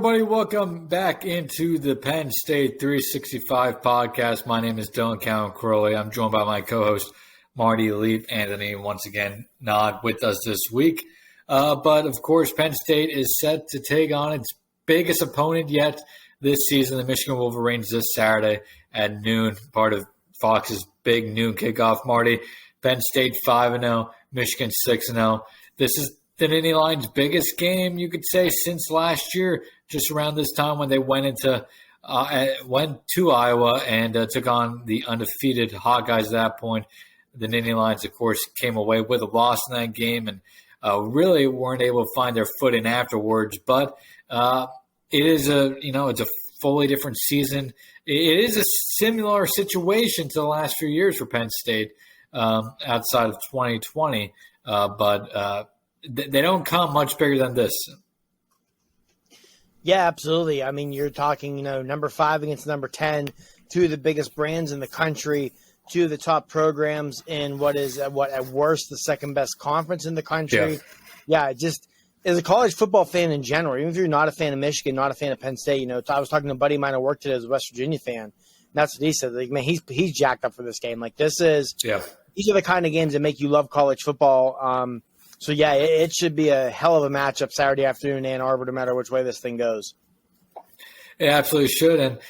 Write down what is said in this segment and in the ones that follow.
everybody. Welcome back into the Penn State 365 podcast. My name is Dylan Callaghan-Croley. I'm joined by my co-host, Marty Leap. Anthony, once again, not with us this week. But, of course, Penn State is set to take on its biggest opponent yet this season, the Michigan Wolverines, this Saturday at noon, part of Fox's big noon kickoff. Marty, Penn State 5-0, Michigan 6-0. This is the Nittany Lions' biggest game, you could say, since last year, just around this time when they went to Iowa and took on the undefeated Hawkeyes at that point. The Nittany Lions, of course, came away with a loss in that game and really weren't able to find their footing afterwards. But it is it's a fully different season. It is a similar situation to the last few years for Penn State outside of 2020, but they don't come much bigger than this. Yeah, absolutely. I mean, you're talking, number 5 against number 10, two of the biggest brands in the country, two of the top programs in what is, at worst, the second best conference in the country. Yeah, just as a college football fan in general, even if you're not a fan of Michigan, not a fan of Penn State, I was talking to a buddy of mine at work today who's a West Virginia fan. And that's what he said. Like, man, he's jacked up for this game. Like, these are the kind of games that make you love college football. So, yeah, it should be a hell of a matchup Saturday afternoon in Ann Arbor, no matter which way this thing goes. It absolutely should. And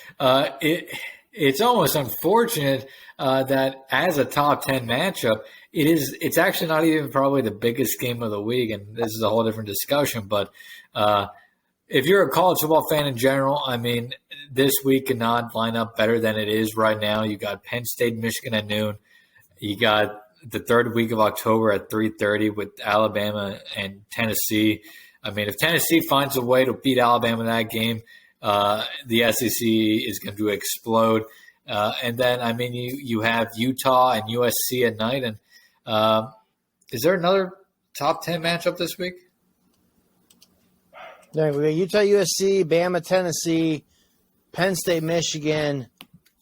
it's almost unfortunate that as a top 10 matchup, it's actually not even probably the biggest game of the week. And this is a whole different discussion. But if you're a college football fan in general, I mean, this week cannot line up better than it is right now. You got Penn State, Michigan at noon. You got the third week of October at 3:30 with Alabama and Tennessee. I mean, if Tennessee finds a way to beat Alabama in that game, the SEC is going to explode. And then, I mean, you have Utah and USC at night. And is there another top 10 matchup this week? Yeah, we got Utah, USC, Bama, Tennessee, Penn State, Michigan.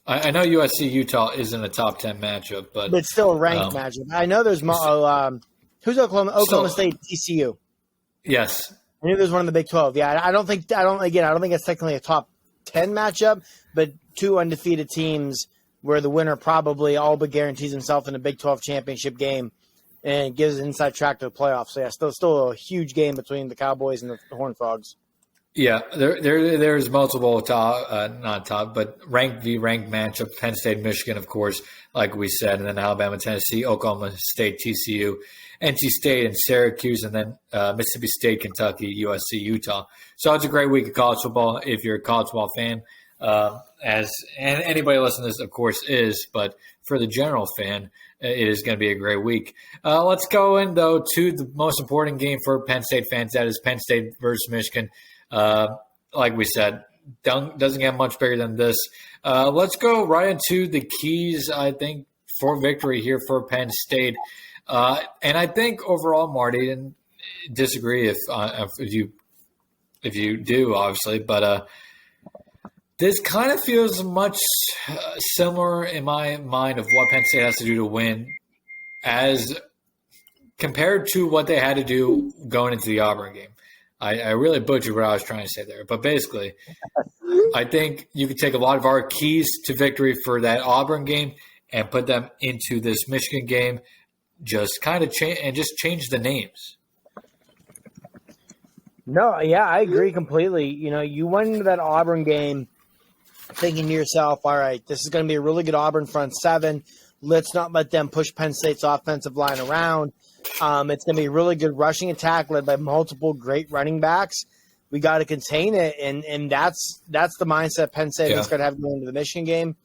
I know USC-Utah isn't a top 10 matchup, but it's still a ranked matchup. I know there's who's Oklahoma State, TCU. Yes, I knew there's one in the Big 12. Yeah, I don't think it's technically a top 10 matchup, but two undefeated teams where the winner probably all but guarantees himself in a Big 12 championship game and gives an inside track to the playoffs. So yeah, still a huge game between the Cowboys and the Horned Frogs. Yeah, there's multiple ranked v. ranked matchup. Penn State, Michigan, of course, like we said, and then Alabama, Tennessee, Oklahoma State, TCU, NC State, and Syracuse, and then Mississippi State, Kentucky, USC, Utah. So it's a great week of college football if you're a college football fan, and anybody listening to this, of course, is. But for the general fan, it is going to be a great week. Let's go in, though, to the most important game for Penn State fans. That is Penn State versus Michigan. Like we said, doesn't get much bigger than this. Let's go right into the keys, I think, for victory here for Penn State. And I think overall, Marty, and disagree if you do, obviously, but this kind of feels much similar in my mind of what Penn State has to do to win as compared to what they had to do going into the Auburn game. I really butchered what I was trying to say there. But basically, I think you could take a lot of our keys to victory for that Auburn game and put them into this Michigan game, just kind of change the names. No, yeah, I agree completely. You went into that Auburn game thinking to yourself, all right, this is going to be a really good Auburn front seven. Let's not let them push Penn State's offensive line around. It's going to be a really good rushing attack led by multiple great running backs. We got to contain it, and that's the mindset Penn State is going to have going into the Michigan game.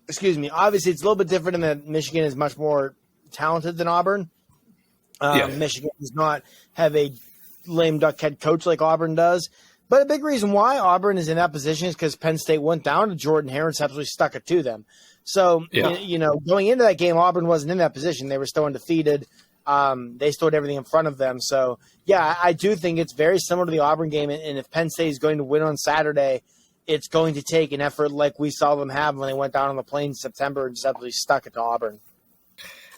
Excuse me. Obviously, it's a little bit different in that Michigan is much more talented than Auburn. Michigan does not have a lame duck head coach like Auburn does. But a big reason why Auburn is in that position is because Penn State went down to Jordan Hare and absolutely stuck it to them. So, going into that game, Auburn wasn't in that position. They were still undefeated. They stored everything in front of them. So, yeah, I do think it's very similar to the Auburn game. And if Penn State is going to win on Saturday, it's going to take an effort like we saw them have when they went down on the plains in September and just absolutely stuck it to Auburn.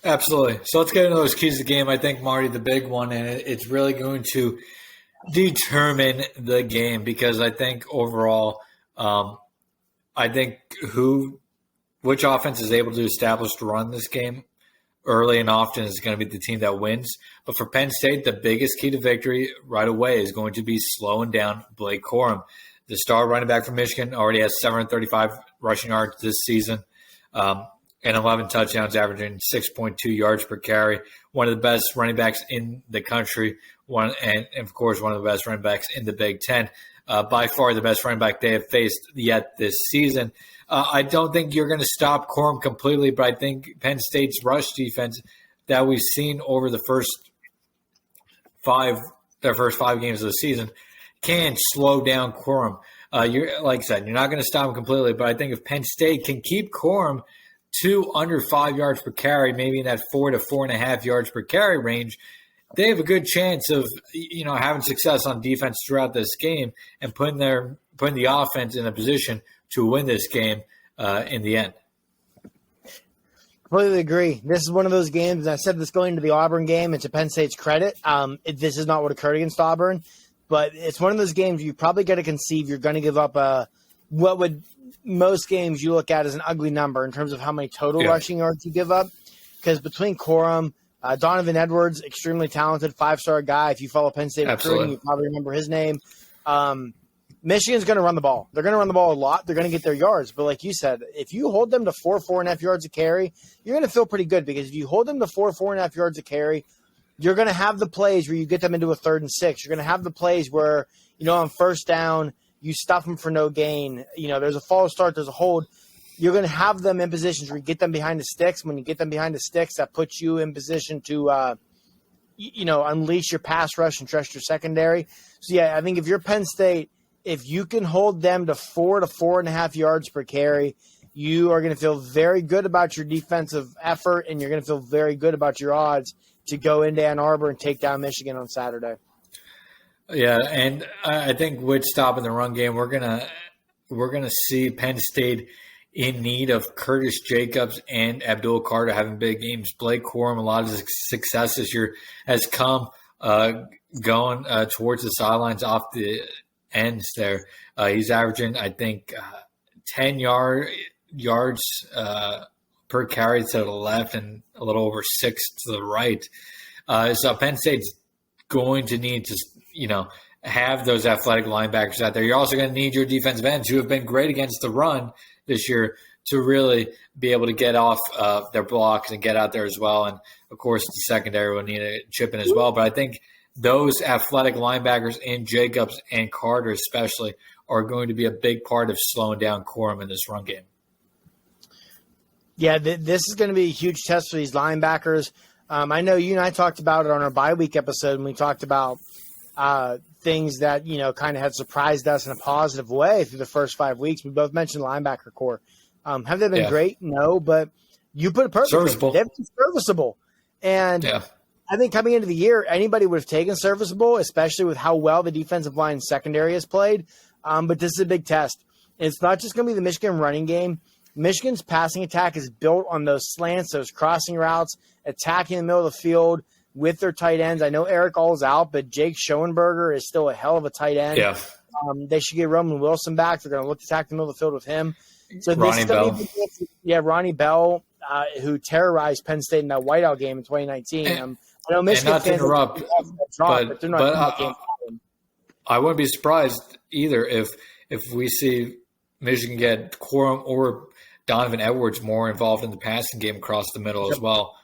Absolutely. So let's get into those keys of the game. I think, Marty, the big one, and it's really going to determine the game because I think overall, I think which offense is able to establish to run this game early and often is going to be the team that wins. But for Penn State, the biggest key to victory right away is going to be slowing down Blake Corum. The star running back from Michigan already has 735 rushing yards this season and 11 touchdowns, averaging 6.2 yards per carry. One of the best running backs in the country, and of course, one of the best running backs in the Big Ten. By far the best running back they have faced yet this season. I don't think you're going to stop Corum completely, but I think Penn State's rush defense that we've seen over their first five games of the season can slow down Corum. Like I said, you're not going to stop him completely, but I think if Penn State can keep Corum to under 5 yards per carry, maybe in that 4 to 4.5 yards per carry range, they have a good chance of having success on defense throughout this game and putting the offense in a position to win this game in the end. Completely agree. This is one of those games, and I said this going into the Auburn game, and to Penn State's credit, this is not what occurred against Auburn, but it's one of those games you probably got to conceive you're going to give up what would most games you look at as an ugly number in terms of how many total rushing yards you give up, because between Corum, Donovan Edwards, extremely talented, 5-star guy. If you follow Penn State recruiting, you probably remember his name. Michigan's going to run the ball. They're going to run the ball a lot. They're going to get their yards. But like you said, if you hold them to 4.5 yards a carry, you're going to feel pretty good because if you hold them to 4.5 yards a carry, you're going to have the plays where you get them into a 3rd and 6. You're going to have the plays where, on first down, you stuff them for no gain. There's a false start, there's a hold. You're going to have them in positions where you get them behind the sticks. When you get them behind the sticks, that puts you in position to, unleash your pass rush and trust your secondary. So, I think if you're Penn State, if you can hold them to 4 to 4.5 yards per carry, you are going to feel very good about your defensive effort, and you're going to feel very good about your odds to go into Ann Arbor and take down Michigan on Saturday. Yeah, and I think with stopping the run game, we're gonna see Penn State in need of Curtis Jacobs and Abdul Carter having big games. Blake Corum, a lot of his success this year has come going towards the sidelines off the ends there. He's averaging, I think, 10 yards per carry to the left and a little over 6 to the right. So Penn State's going to need to, have those athletic linebackers out there. You're also going to need your defensive ends who have been great against the run this year to really be able to get off their blocks and get out there as well. And, of course, the secondary will need a chip in as well. But I think those athletic linebackers in Jacobs and Carter especially are going to be a big part of slowing down Corum in this run game. Yeah, this is going to be a huge test for these linebackers. I know you and I talked about it on our bye week episode when we talked about things that, kind of had surprised us in a positive way through the first 5 weeks. We both mentioned linebacker core. Have they been great? No, but you put it perfectly. Serviceable. They've been serviceable. And I think coming into the year, anybody would have taken serviceable, especially with how well the defensive line secondary has played. But this is a big test. It's not just going to be the Michigan running game. Michigan's passing attack is built on those slants, those crossing routes, attacking the middle of the field with their tight ends. I know Eric All's out, but Jake Schoenberger is still a hell of a tight end. Yeah. They should get Roman Wilson back. They're going to look to attack the middle of the field with him. So Ronnie Bell. Ronnie Bell, who terrorized Penn State in that whiteout game in 2019. I know Michigan fans interrupt, but they're not I wouldn't be surprised either if we see Michigan get Corum or Donovan Edwards more involved in the passing game across the middle as well.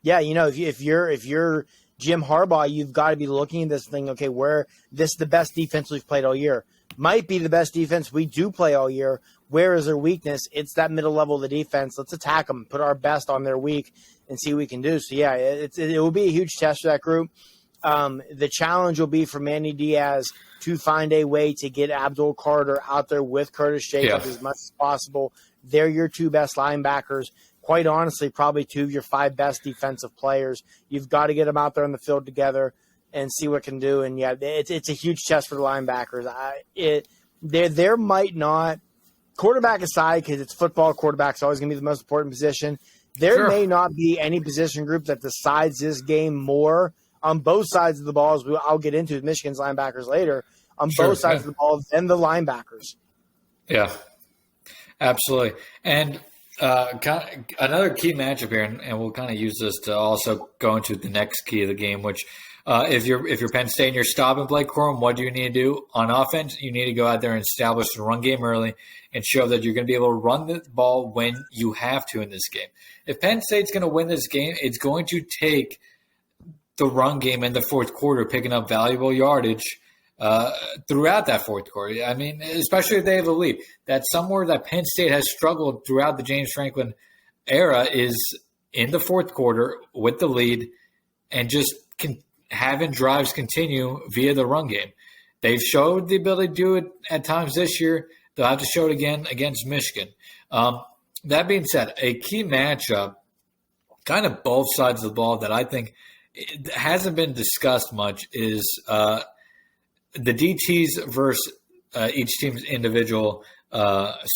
Yeah, if you're Jim Harbaugh, you've got to be looking at this thing. Okay, where this is the best defense we've played all year. Might be the best defense we do play all year. Where is their weakness? It's that middle level of the defense. Let's attack them, put our best on their weak, and see what we can do. So yeah, it will be a huge test for that group. The challenge will be for Manny Diaz to find a way to get Abdul Carter out there with Curtis Jacobs as much as possible. They're your 2 best linebackers. Quite honestly, probably 2 of your 5 best defensive players. You've got to get them out there on the field together and see what it can do. And, yeah, it's a huge test for the linebackers. There might not – quarterback aside, because it's football, quarterback's always going to be the most important position. There may not be any position group that decides this game more on both sides of the ball, as I'll get into with Michigan's linebackers later, on Sure, both sides of the ball, and the linebackers. Yeah, absolutely. And another key matchup here, and we'll kind of use this to also go into the next key of the game, which if you're Penn State and you're stopping Blake Corum, what do you need to do on offense? You need to go out there and establish the run game early and show that you're going to be able to run the ball when you have to in this game. If Penn State's going to win this game, it's going to take the run game in the fourth quarter picking up valuable yardage throughout that fourth quarter. I mean, especially if they have a lead. That's somewhere that Penn State has struggled throughout the James Franklin era is in the fourth quarter with the lead and just having drives continue via the run game. They've showed the ability to do it at times this year. They'll have to show it again against Michigan. That being said, a key matchup, kind of both sides of the ball that I think hasn't been discussed much is the DTs versus each team's individual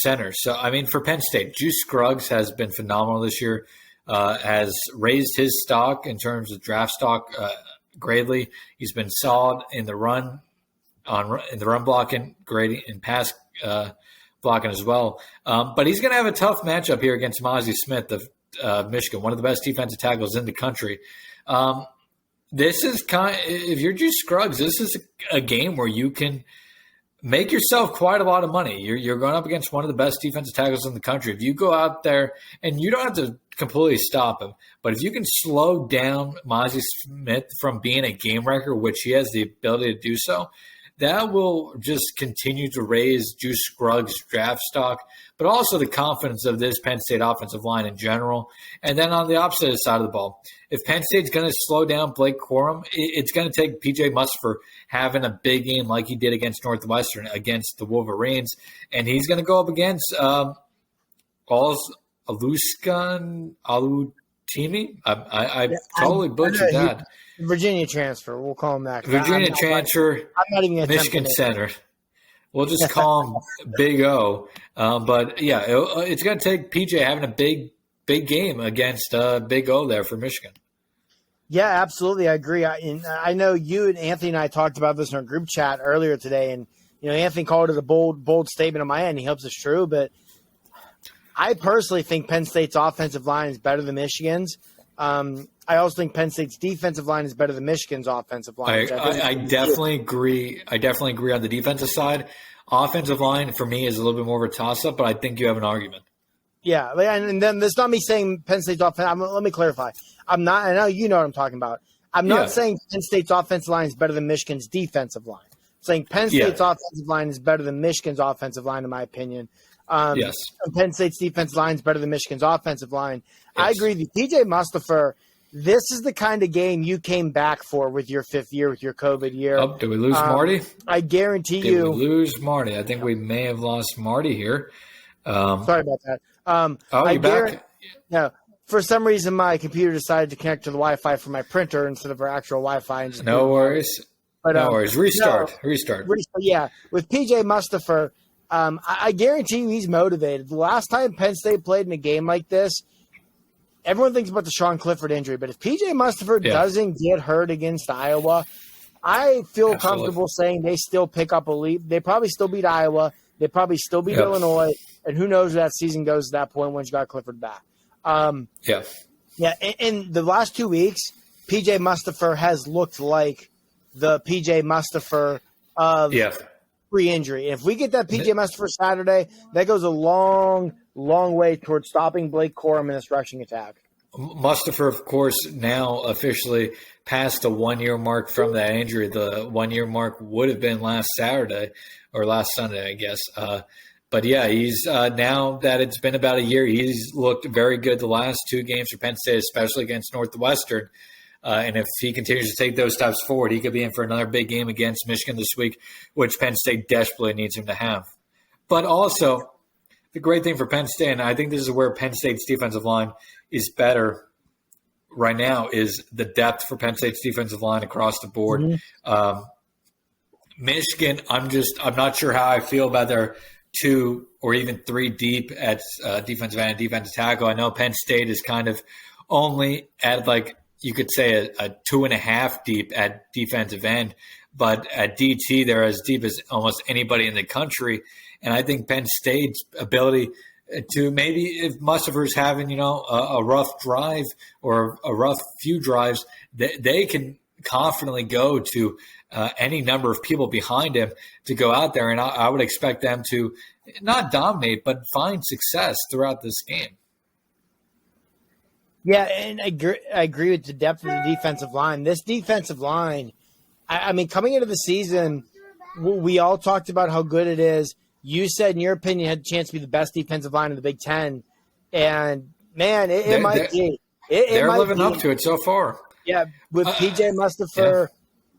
centers. So, I mean, for Penn State, Juice Scruggs has been phenomenal this year, has raised his stock in terms of draft stock greatly. He's been solid in the run blocking, great in pass blocking as well. But he's going to have a tough matchup here against Mozzie Smith of Michigan, one of the best defensive tackles in the country. This is if you're Juice Scruggs, this is a game where you can make yourself quite a lot of money. You're going up against one of the best defensive tackles in the country. If you go out there, and you don't have to completely stop him, but if you can slow down Mozzie Smith from being a game wrecker, which he has the ability to do so, that will just continue to raise Juice Scruggs' draft stock, but also the confidence of this Penn State offensive line in general. And then on the opposite side of the ball, if Penn State's going to slow down Blake Corum, it's going to take P.J. Mustipher having a big game like he did against Northwestern, against the Wolverines. And he's going to go up against Aluskan Alutimi. I totally butchered that. Virginia transfer. We'll call him that. Virginia transfer, I'm not even Michigan center. We'll just call him Big O. But, yeah, it's going to take PJ having a big game against Big O there for Michigan. Yeah, absolutely. I agree. I know you and Anthony and I talked about this in our group chat earlier today. And, Anthony called it a bold statement on my end. He hopes it's true. But I personally think Penn State's offensive line is better than Michigan's. I also think Penn State's defensive line is better than Michigan's offensive line. I definitely agree. I definitely agree on the defensive side. Offensive line, for me, is a little bit more of a toss-up, but I think you have an argument. Yeah, and then that's not me saying Penn State's offense. Let me clarify. I'm not. I know you know what I'm talking about. I'm not saying Penn State's offensive line is better than Michigan's defensive line. I'm saying Penn State's offensive line is better than Michigan's offensive line, in my opinion. Yes. Penn State's defensive line is better than Michigan's offensive line. Yes. I agree with you. P.J. Mustipher, this is the kind of game you came back for with your fifth year, with your COVID year. Oh, did we lose Marty? I guarantee Did we lose Marty? I think we may have lost Marty here. Sorry about that. You're back? No, for some reason my computer decided to connect to the Wi-Fi from my printer instead of our actual Wi-Fi. And just no worries. But, no worries. Restart. Yeah, with P.J. Mustipher, I guarantee you he's motivated. The last time Penn State played in a game like this, everyone thinks about the Sean Clifford injury, but if P.J. Mustipher doesn't get hurt against Iowa, I feel comfortable saying they still pick up a lead. They probably still beat Iowa. They probably still beat Illinois. And who knows where that season goes at that point once you got Clifford back. Yeah, in the last 2 weeks, P.J. Mustipher has looked like the P.J. Mustipher of pre-injury. If we get that P.J. Mustipher Saturday, that goes a long way towards stopping Blake Corum in this rushing attack. Mustipher, of course, now officially passed the 1 year mark from that injury. The 1 year mark would have been last Saturday or last Sunday, I guess. But yeah, he's now that it's been about a year, he's looked very good the last two games for Penn State, especially against Northwestern. And if he continues to take those steps forward, he could be in for another big game against Michigan this week, which Penn State desperately needs him to have. But also, the great thing for Penn State, and I think this is where Penn State's defensive line is better right now, is the depth for Penn State's defensive line across the board. Mm-hmm. Michigan, I'm not sure how I feel about their 2 or even 3 deep at defensive end and defensive tackle. I know Penn State is kind of only at like you could say a 2.5 deep at defensive end, but at DT they're as deep as almost anybody in the country. And I think Penn State's ability to maybe if Mustipher's having a rough drive or a rough few drives, they can confidently go to any number of people behind him to go out there, and I would expect them to not dominate but find success throughout this game. Yeah, and I agree with the depth of the defensive line. This defensive line, I mean, coming into the season, we all talked about how good it is. You said, in your opinion, had a chance to be the best defensive line in the Big Ten. And, man, it might be. They're living up to it so far. Yeah, with P.J. Mustipher,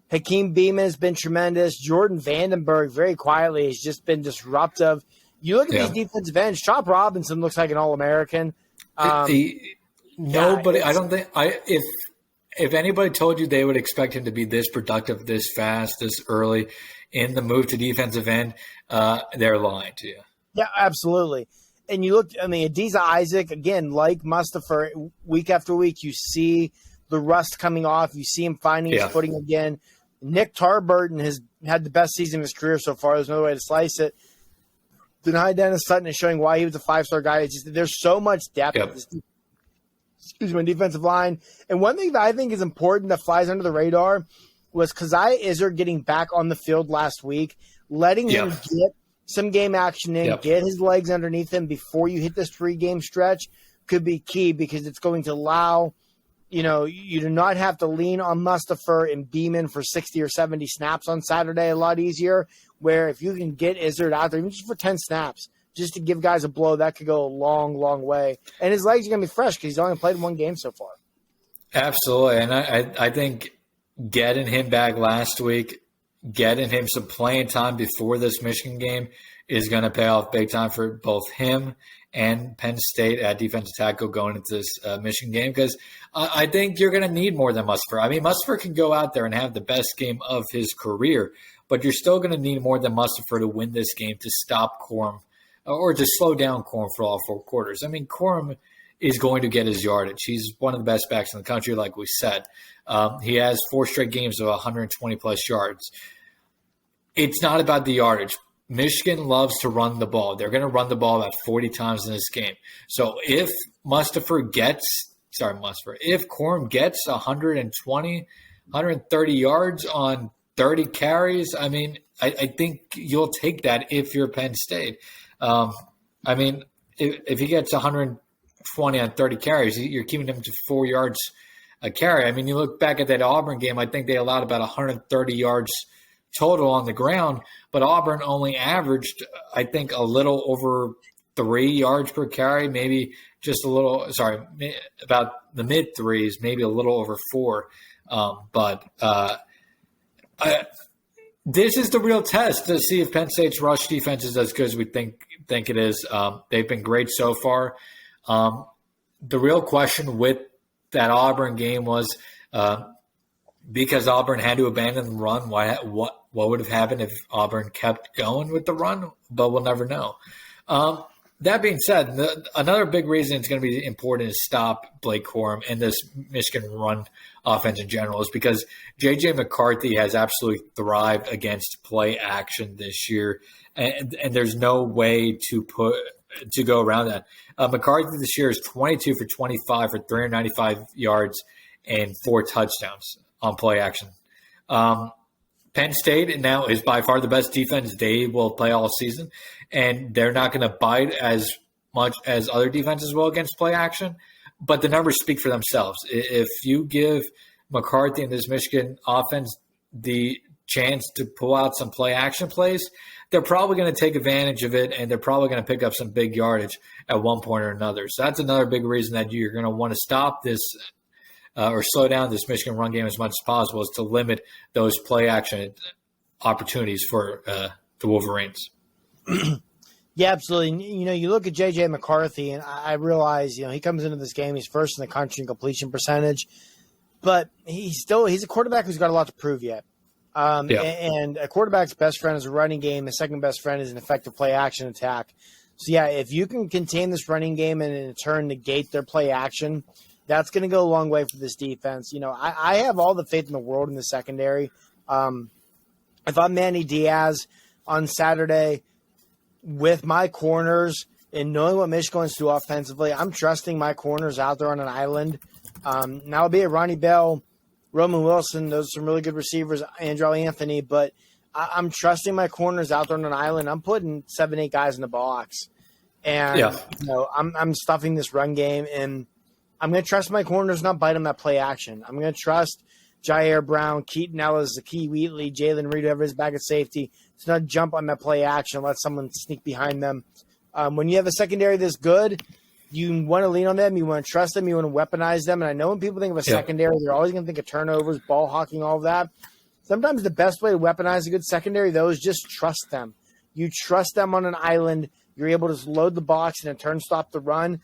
Hakeem Beamon has been tremendous. Jordan Vandenberg, very quietly, has just been disruptive. You look at these defensive ends, Chop Robinson looks like an All-American. Nobody, I don't think if anybody told you they would expect him to be this productive, this fast, this early in the move to defensive end, they're lying to you. Yeah, absolutely. And you look, I mean, Adiza Isaac, again, like Mustipher, week after week, you see the rust coming off. You see him finding his footing again. Nick Tarburton has had the best season of his career so far. There's no way to slice it. Denied Dennis Sutton is showing why he was a 5-star guy. It's just, there's so much depth at this defensive line. And one thing that I think is important that flies under the radar was Keziah Izzard getting back on the field last week, letting him get some game action in, get his legs underneath him before you hit this 3-game stretch could be key, because it's going to allow, you do not have to lean on Mustipher and Beamon for 60 or 70 snaps on Saturday a lot easier, where if you can get Izzard out there, even just for 10 snaps, just to give guys a blow, that could go a long, long way. And his legs are going to be fresh because he's only played one game so far. Absolutely. And I think getting him back last week, getting him some playing time before this Michigan game is going to pay off big time for both him and Penn State at defensive tackle going into this Michigan game, because I think you're going to need more than Mustipher. I mean, Mustipher can go out there and have the best game of his career, but you're still going to need more than Mustipher to win this game to stop Corum or to slow down Corum for all 4 quarters. I mean, Corum is going to get his yardage. He's one of the best backs in the country, like we said. He has 4 straight games of 120-plus yards. It's not about the yardage. Michigan loves to run the ball. They're going to run the ball about 40 times in this game. So if Corum gets 120, 130 yards on 30 carries, I mean, I think you'll take that if you're Penn State. I mean, if he gets 120 on 30 carries, you're keeping him to 4 yards a carry. I mean, you look back at that Auburn game, I think they allowed about 130 yards total on the ground, but Auburn only averaged, I think, a little over 3 yards per carry, maybe just a little, about the mid threes, maybe a little over 4. This is the real test to see if Penn State's rush defense is as good as we think it is. They've been great so far. The real question with that Auburn game was because Auburn had to abandon the run, what would have happened if Auburn kept going with the run? But we'll never know. That being said, another big reason it's going to be important to stop Blake Corum and this Michigan run offense in general is because J.J. McCarthy has absolutely thrived against play action this year, and there's no way to go around that. McCarthy this year is 22 for 25 for 395 yards and 4 touchdowns on play action. Penn State now is by far the best defense they will play all season, and they're not going to bite as much as other defenses will against play action, but the numbers speak for themselves. If you give McCarthy and this Michigan offense the chance to pull out some play action plays, they're probably going to take advantage of it, and they're probably going to pick up some big yardage at one point or another. So that's another big reason that you're going to want to stop this or slow down this Michigan run game as much as possible, is to limit those play action opportunities for the Wolverines. Yeah, absolutely. You look at J.J. McCarthy, and I realize, he comes into this game, he's first in the country in completion percentage, but he's a quarterback who's got a lot to prove yet. And a quarterback's best friend is a running game. His second best friend is an effective play action attack. So, yeah, if you can contain this running game and in turn negate their play action, That's going to go a long way for this defense. I have all the faith in the world in the secondary. If I'm Manny Diaz on Saturday with my corners and knowing what Michigan wants to do offensively, I'm trusting my corners out there on an island. Now, be it Ronnie Bell, Roman Wilson, those are some really good receivers, Andrew Anthony, but I'm trusting my corners out there on an island. I'm putting 7-8 guys in the box. And, I'm stuffing this run game, and I'm going to trust my corners, not bite them at play action. I'm going to trust Jair Brown, Keaton Ellis, Zakee Wheatley, Jalen Reed, whoever is back at safety, to not jump on that play action, let someone sneak behind them. When you have a secondary this good, you want to lean on them, you want to trust them, you want to weaponize them. And I know when people think of a secondary, they're always going to think of turnovers, ball hawking, all of that. Sometimes the best way to weaponize a good secondary, though, is just trust them. You trust them on an island. You're able to load the box and in turn stop the run.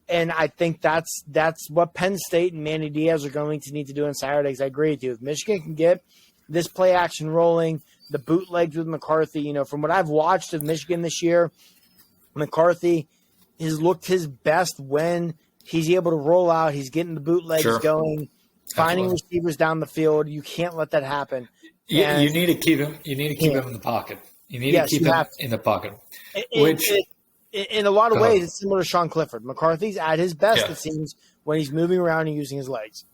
And I think that's what Penn State and Manny Diaz are going to need to do on Saturdays. I agree with you. If Michigan can get this play action rolling, the bootlegs with McCarthy, from what I've watched of Michigan this year, McCarthy has looked his best when he's able to roll out. He's getting the bootlegs going, finding receivers down the field. You can't let that happen. Yeah, you need to keep him. You need to keep him in the pocket. You need to keep him in the pocket. In a lot of ways, it's similar to Sean Clifford. McCarthy's at his best, it seems, when he's moving around and using his legs.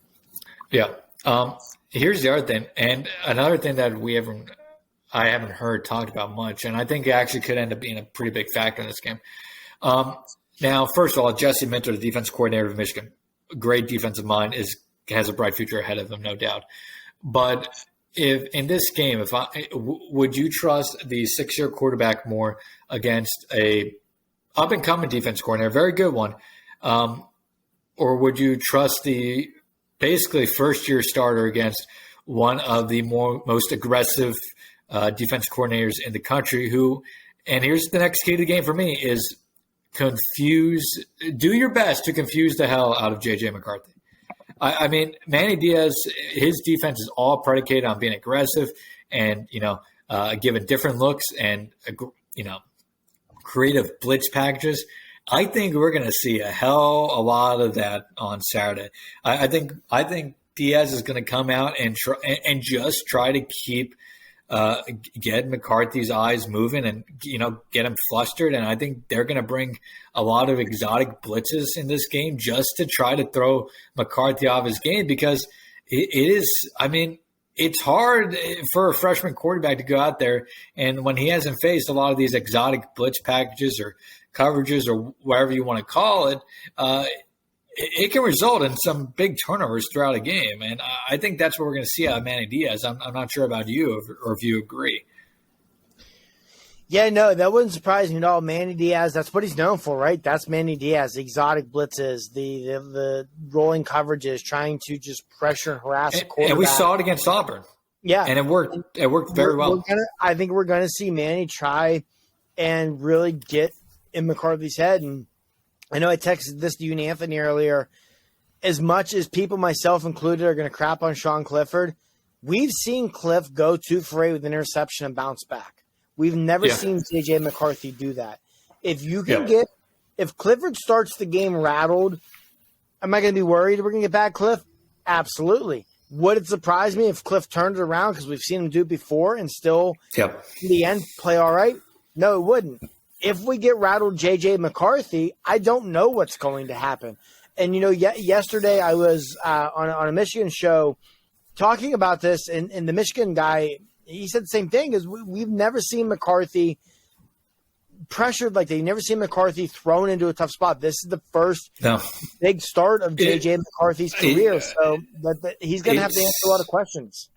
Yeah. Here's the other thing, and another thing that I haven't heard talked about much, and I think it actually could end up being a pretty big factor in this game. Now, first of all, Jesse Minter, the defense coordinator of Michigan, great defensive mind, has a bright future ahead of him, no doubt. But if in this game, would you trust the 6-year quarterback more against a up-and-coming defense coordinator, a very good one, or would you trust the basically first-year starter against one of the most aggressive defense coordinators in the country who, and here's the next key to the game for me, is do your best to confuse the hell out of J.J. McCarthy. I mean, Manny Diaz, his defense is all predicated on being aggressive and, giving different looks and, creative blitz packages. I think we're going to see a lot of that on Saturday. I think Diaz is going to come out and just try to keep get McCarthy's eyes moving and get him flustered. And I think they're going to bring a lot of exotic blitzes in this game just to try to throw McCarthy off his game, because it is. I mean, it's hard for a freshman quarterback to go out there, and when he hasn't faced a lot of these exotic blitz packages or coverages or whatever you want to call it, it can result in some big turnovers throughout a game. And I think that's what we're going to see out of Manny Diaz. I'm not sure about you or if you agree. Yeah, no, that wouldn't surprise me at all. Manny Diaz, that's what he's known for, right? That's Manny Diaz, the exotic blitzes, the rolling coverages, trying to just pressure and harass the quarterback. And we saw it against Auburn. Yeah. And it worked. It worked very well. I think we're going to see Manny try and really get in McCarthy's head. And I know I texted this to you and Anthony earlier. As much as people, myself included, are going to crap on Sean Clifford, we've seen Cliff go 2 for 8 with an interception and bounce back. We've never seen J.J. McCarthy do that. If you can if Clifford starts the game rattled, am I going to be worried we're going to get back Cliff? Absolutely. Would it surprise me if Cliff turned it around, because we've seen him do it before and still, in the end, play all right? No, it wouldn't. If we get rattled J.J. McCarthy, I don't know what's going to happen. And, yesterday I was on a Michigan show talking about this, and the Michigan guy – he said the same thing, is we've never seen McCarthy pressured like that. You've never seen McCarthy thrown into a tough spot. This is the first big start of J.J. McCarthy's career, so he's going to have to answer a lot of questions.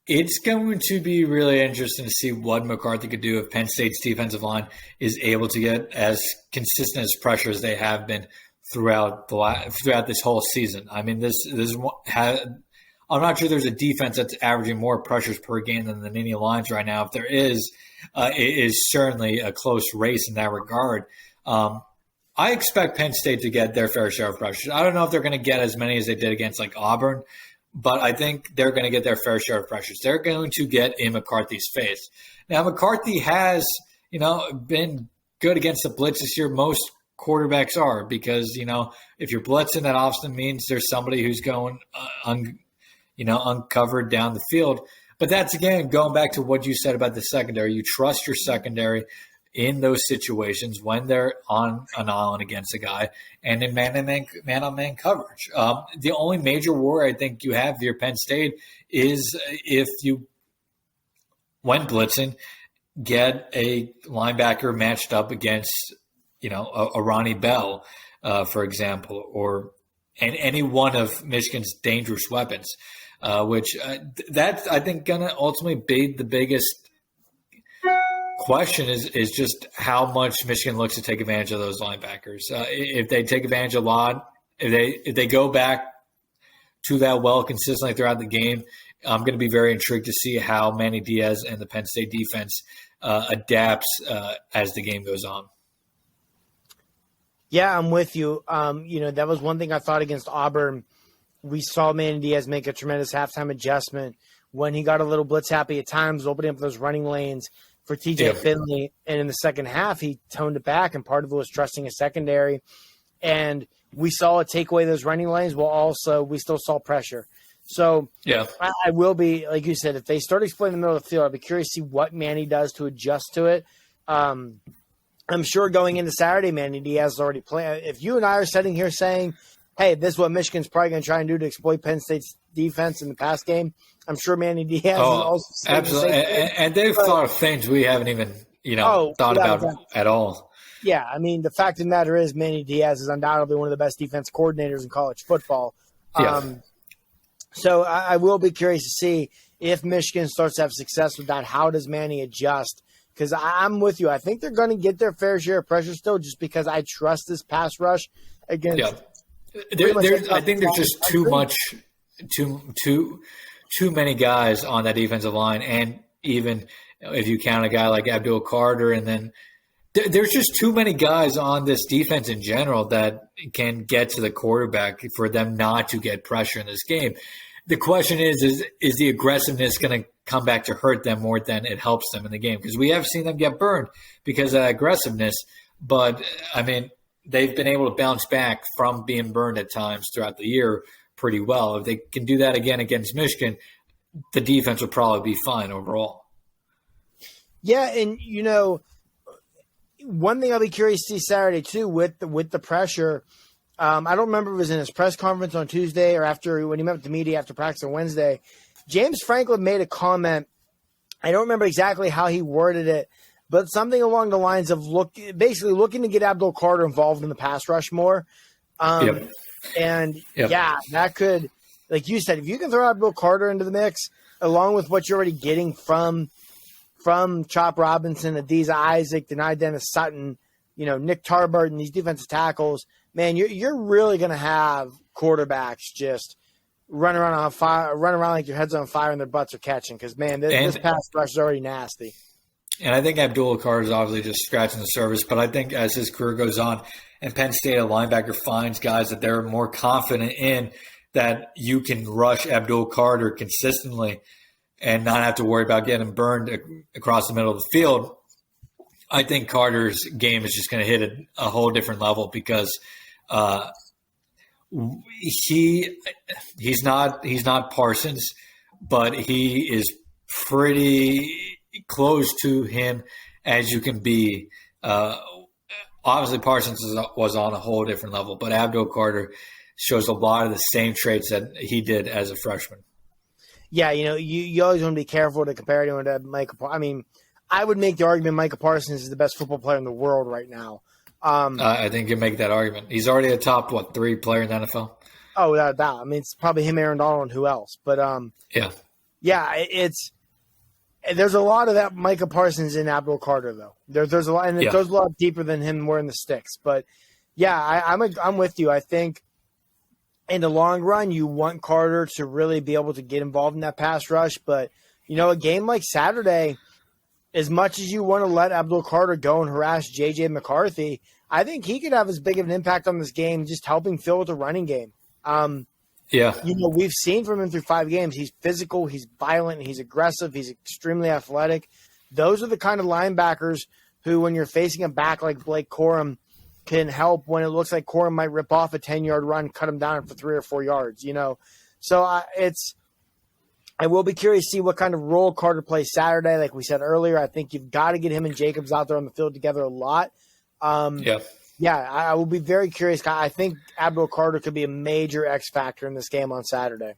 It's going to be really interesting to see what McCarthy could do if Penn State's defensive line is able to get as consistent as pressure as they have been throughout this whole season. I mean, I'm not sure there's a defense that's averaging more pressures per game than the Nittany Lions right now. If there is, it is certainly a close race in that regard. I expect Penn State to get their fair share of pressures. I don't know if they're going to get as many as they did against Auburn, but I think they're going to get their fair share of pressures. They're going to get in McCarthy's face. Now, McCarthy has, been good against the blitz this year. Most quarterbacks are, because, if you're blitzing, that often means there's somebody who's going, uncovered down the field. But that's, again, going back to what you said about the secondary. You trust your secondary in those situations when they're on an island against a guy and in man-on-man coverage. The only major worry I think you have here, Penn State, is if you, when blitzing, get a linebacker matched up against, a Ronnie Bell, for example, and any one of Michigan's dangerous weapons, which that's, I think, going to ultimately be the biggest question is just how much Michigan looks to take advantage of those linebackers. If they take advantage a lot, if they go back to that well consistently throughout the game, I'm going to be very intrigued to see how Manny Diaz and the Penn State defense adapts as the game goes on. Yeah, I'm with you. That was one thing I thought against Auburn. We saw Manny Diaz make a tremendous halftime adjustment when he got a little blitz happy at times, opening up those running lanes for TJ Finley. And in the second half, he toned it back, and part of it was trusting his secondary. And we saw it take away those running lanes, while also we still saw pressure. So I will be, like you said, if they start exploiting the middle of the field, I'd be curious to see what Manny does to adjust to it. I'm sure going into Saturday, Manny Diaz is already playing. If you and I are sitting here saying, hey, this is what Michigan's probably going to try and do to exploit Penn State's defense in the pass game, I'm sure Manny Diaz is also saying absolutely. And they've thought of things we haven't even, thought about at all. Yeah, I mean, the fact of the matter is Manny Diaz is undoubtedly one of the best defense coordinators in college football. So I will be curious to see if Michigan starts to have success with that. How does Manny adjust? Because I'm with you. I think they're going to get their fair share of pressure still, just because I trust this pass rush against. Yeah. I think there's just too many guys on that defensive line, and even if you count a guy like Abdul Carter, and then there's just too many guys on this defense in general that can get to the quarterback for them not to get pressure in this game. The question is the aggressiveness going to come back to hurt them more than it helps them in the game? Because we have seen them get burned because of that aggressiveness. But, I mean, they've been able to bounce back from being burned at times throughout the year pretty well. If they can do that again against Michigan, the defense will probably be fine overall. Yeah, and, one thing I'll be curious to see Saturday, too, with the pressure – I don't remember if it was in his press conference on Tuesday or when he met with the media after practice on Wednesday. James Franklin made a comment. I don't remember exactly how he worded it, but something along the lines of basically looking to get Abdul Carter involved in the pass rush more. And that could, like you said, if you can throw Abdul Carter into the mix, along with what you're already getting from Chop Robinson, Adiza Isaac, Denai Dennis Sutton, Nick Tarbert, and these defensive tackles, man, you're really going to have quarterbacks just run around like your head's on fire and their butts are catching. Because, man, this pass rush is already nasty. And I think Abdul Carter is obviously just scratching the surface. But I think as his career goes on and Penn State, a linebacker finds guys that they're more confident in, that you can rush Abdul Carter consistently and not have to worry about getting burned across the middle of the field. I think Carter's game is just going to hit a whole different level because he's not Parsons, but he is pretty close to him as you can be. Obviously, Parsons was on a whole different level, but Abdul Carter shows a lot of the same traits that he did as a freshman. Yeah, you always want to be careful to compare anyone to Micah. I mean, I would make the argument Micah Parsons is the best football player in the world right now. I think you make that argument. He's already a top 3 player in the NFL. Oh, without a doubt. I mean, it's probably him, Aaron Donald, and who else? But there's a lot of that Micah Parsons in Abdul Carter though. There's a lot, and it goes a lot deeper than him wearing the sticks. But I'm with you. I think in the long run, you want Carter to really be able to get involved in that pass rush. But a game like Saturday, as much as you want to let Abdul Carter go and harass J.J. McCarthy, I think he could have as big of an impact on this game just helping fill with the running game. We've seen from him through 5 games. He's physical, he's violent, he's aggressive, he's extremely athletic. Those are the kind of linebackers who, when you're facing a back like Blake Corum can help when it looks like Corum might rip off a 10-yard run, cut him down for 3 or 4 yards, So I will be curious to see what kind of role Carter plays Saturday. Like we said earlier, I think you've got to get him and Jacobs out there on the field together a lot. Yeah, I will be very curious. I think Abdul Carter could be a major X factor in this game on Saturday.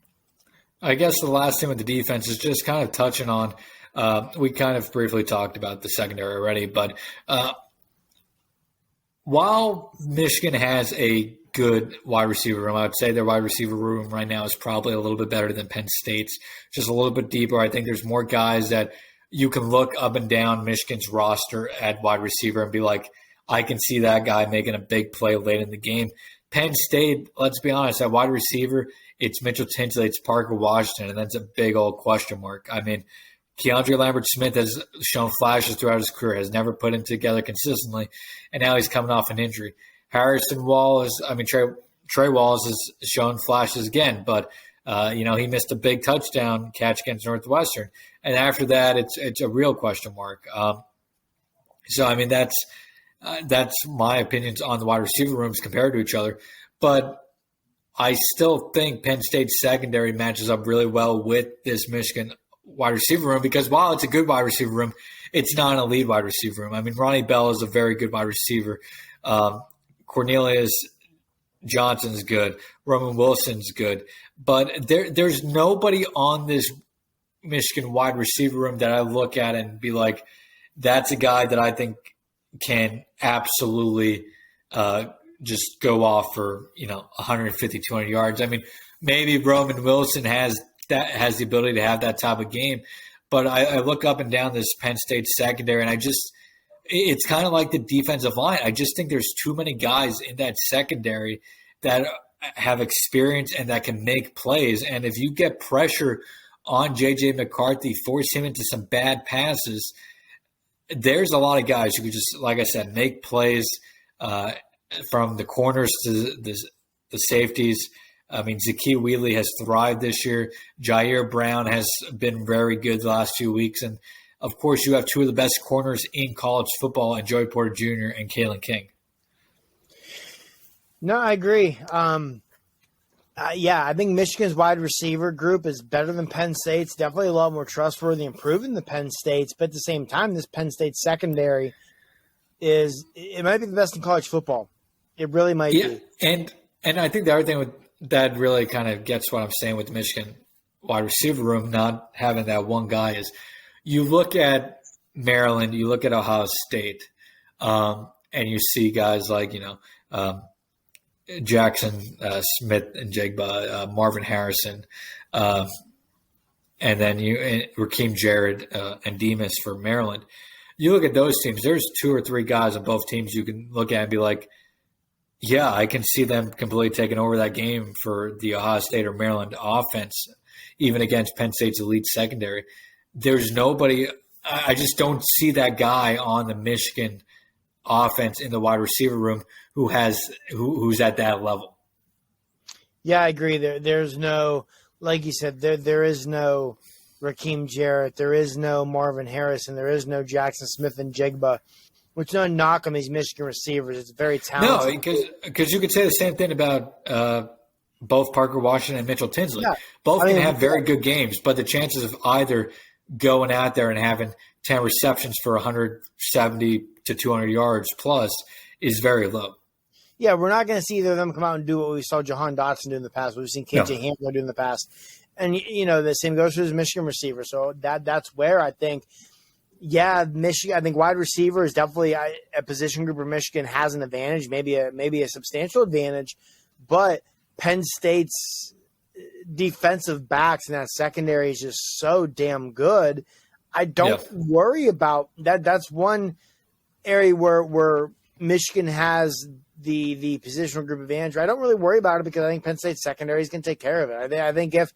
I guess the last thing with the defense is just kind of touching on we kind of briefly talked about the secondary already, but while Michigan has a good wide receiver room, I would say their wide receiver room right now is probably a little bit better than Penn State's, just a little bit deeper. I think there's more guys that you can look up and down Michigan's roster at wide receiver and be like, I can see that guy making a big play late in the game. Penn State, let's be honest, at wide receiver, it's Mitchell Tinsley, it's Parker Washington, and that's a big old question mark. I mean, Keandre Lambert-Smith has shown flashes throughout his career, has never put them together consistently, and now he's coming off an injury. Trey Wallace has shown flashes again, but he missed a big touchdown catch against Northwestern, and after that, it's a real question mark. So I mean that's my opinions on the wide receiver rooms compared to each other, but I still think Penn State's secondary matches up really well with this Michigan wide receiver room because while it's a good wide receiver room, it's not an elite wide receiver room. I mean, Ronnie Bell is a very good wide receiver. Cornelius Johnson's good. Roman Wilson's good. But there's nobody on this Michigan wide receiver room that I look at and be like, that's a guy that I think can absolutely just go off for 150, 200 yards. I mean, maybe Roman Wilson has the ability to have that type of game, but I look up and down this Penn State secondary, and it's kind of like the defensive line. I just think there's too many guys in that secondary that have experience and that can make plays. And if you get pressure on J.J. McCarthy, force him into some bad passes, there's a lot of guys who could just, like I said, make plays from the corners to the safeties. I mean, Zakee Wheatley has thrived this year. Jair Brown has been very good the last few weeks. And, of course, you have two of the best corners in college football, and Joey Porter Jr. and Kalen King. No, I agree. I think Michigan's wide receiver group is better than Penn State's, definitely a lot more trustworthy and proven than Penn State's. But at the same time, this Penn State secondary it might be the best in college football. It really might be. And I think the other thing that really kind of gets what I'm saying with the Michigan wide receiver room, not having that one guy, is you look at Maryland, you look at Ohio State, and you see guys like, Jackson Smith and Jigba, Marvin Harrison, and then Rakeem Jarrett and Demas for Maryland. You look at those teams, there's two or three guys on both teams you can look at and be like, yeah, I can see them completely taking over that game for the Ohio State or Maryland offense, even against Penn State's elite secondary. There's nobody – I just don't see that guy on the Michigan offense in the wide receiver room who's at that level. Yeah, I agree. There's no – like you said, there is no Rakeem Jarrett. There is no Marvin Harrison. There is no Jackson Smith and Jigba. Which no knock on these Michigan receivers. It's very talented. No, because you could say the same thing about both Parker Washington and Mitchell Tinsley. Yeah. Both can have very good games, but the chances of either going out there and having 10 receptions for 170 to 200 yards plus is very low. Yeah, we're not going to see either of them come out and do what we saw Jahan Dotson do in the past, what we've seen KJ Hamler do in the past. And, the same goes for his Michigan receiver. So that's where I think – yeah, Michigan. I think wide receiver is definitely a position group where Michigan has an advantage, maybe a substantial advantage. But Penn State's defensive backs in that secondary is just so damn good. I don't worry about that. That's one area where Michigan has the positional group advantage. I don't really worry about it because I think Penn State's secondary is going to take care of it. I think if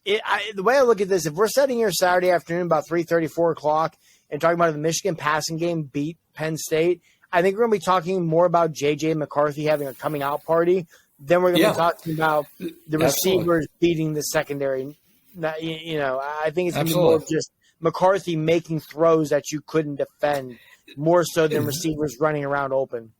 the way I look at this, if we're sitting here Saturday afternoon about 3:30, 4 o'clock, and talking about the Michigan passing game beat Penn State, I think we're going to be talking more about J.J. McCarthy having a coming out party than we're going to be talking about the receivers beating the secondary. I think it's going to be more of just McCarthy making throws that you couldn't defend more so than receivers running around open.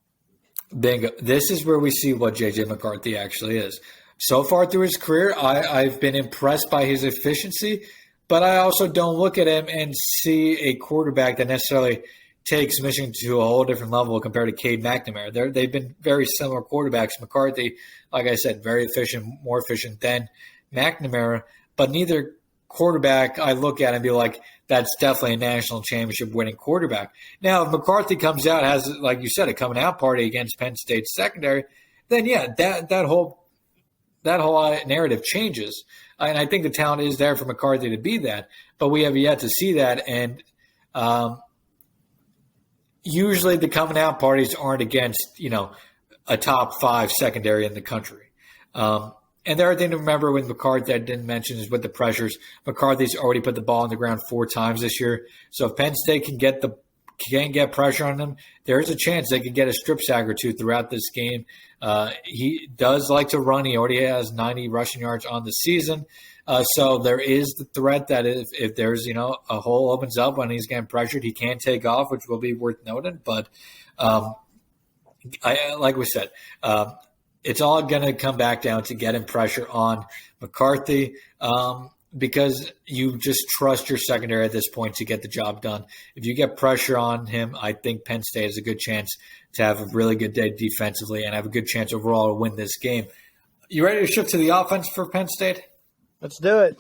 Bingo. This is where we see what J.J. McCarthy actually is. So far through his career, I've been impressed by his efficiency, but I also don't look at him and see a quarterback that necessarily takes Michigan to a whole different level compared to Cade McNamara. They've been very similar quarterbacks. McCarthy, like I said, very efficient, more efficient than McNamara, but neither quarterback I look at and be like, that's definitely a national championship winning quarterback. Now, if McCarthy comes out, has, like you said, a coming out party against Penn State secondary, then yeah, that whole narrative changes. And I think the talent is there for McCarthy to be that, but we have yet to see that. And usually the coming out parties aren't against, a top 5 secondary in the country. And the other thing to remember with McCarthy I didn't mention is with the pressures. McCarthy's already put the ball on the ground 4 times this year. So if Penn State can get pressure on them, there is a chance they could get a strip sack or 2 throughout this game. He does like to run. He already has 90 rushing yards on the season. So there is the threat that if there's, a hole opens up when he's getting pressured, he can take off, which will be worth noting. But like we said, it's all going to come back down to getting pressure on McCarthy because you just trust your secondary at this point to get the job done. If you get pressure on him, I think Penn State has a good chance to have a really good day defensively and have a good chance overall to win this game. You ready to shift to the offense for Penn State? Let's do it.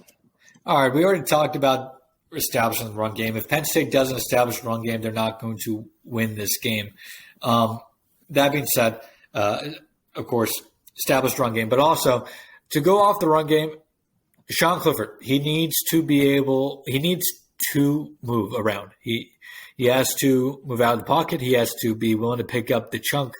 All right, we already talked about establishing the run game. If Penn State doesn't establish the run game, they're not going to win this game. That being said, of course, established run game, but also to go off the run game, Sean Clifford, he needs to move around. He has to move out of the pocket. He has to be willing to pick up the chunk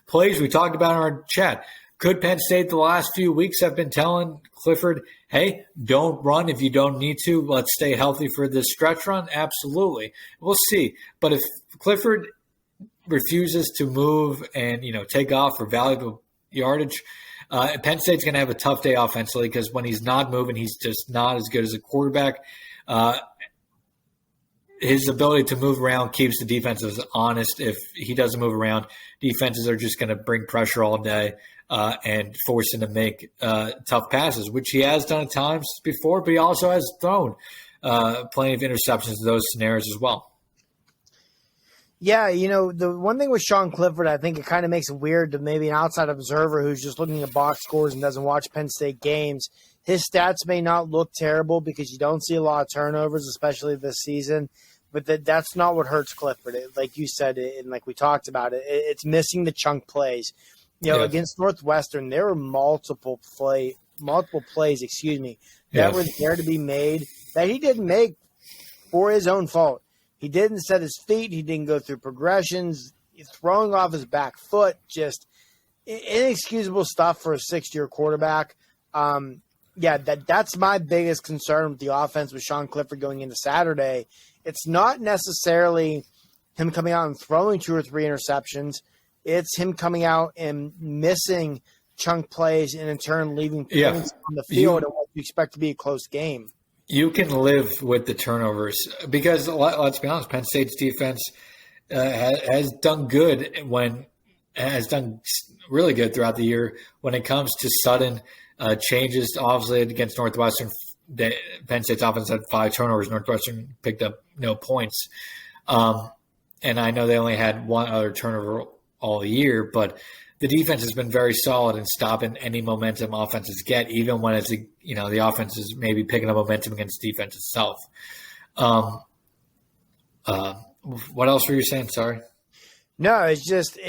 plays we talked about in our chat. Could Penn State the last few weeks have been telling Clifford, hey, don't run if you don't need to. Let's stay healthy for this stretch run? Absolutely. We'll see. But if Clifford refuses to move and, take off for valuable yardage, Penn State's going to have a tough day offensively because when he's not moving, he's just not as good as a quarterback. His ability to move around keeps the defenses honest. If he doesn't move around, defenses are just going to bring pressure all day and force him to make tough passes, which he has done at times before, but he also has thrown plenty of interceptions in those scenarios as well. Yeah, the one thing with Sean Clifford, I think it kind of makes it weird to maybe an outside observer who's just looking at box scores and doesn't watch Penn State games. His stats may not look terrible because you don't see a lot of turnovers, especially this season, but that's not what hurts Clifford. Like you said, and like we talked about it's missing the chunk plays. Against Northwestern, there were multiple plays, that were there to be made that he didn't make for his own fault. He didn't set his feet. He didn't go through progressions. He's throwing off his back foot. Just inexcusable stuff for a 6-year quarterback. That's my biggest concern with the offense with Sean Clifford going into Saturday. It's not necessarily him coming out and throwing 2 or 3 interceptions. It's him coming out and missing chunk plays and in turn leaving points on the field and what you expect to be a close game. You can live with the turnovers because, let's be honest, Penn State's defense has done really good throughout the year when it comes to sudden changes. Obviously, against Northwestern, Penn State's offense had 5 turnovers. Northwestern picked up no points. And I know they only had 1 other turnover all year, but the defense has been very solid in stopping any momentum offenses get, even when it's the offense is maybe picking up momentum against defense itself. What else were you saying? Sorry. No, it's just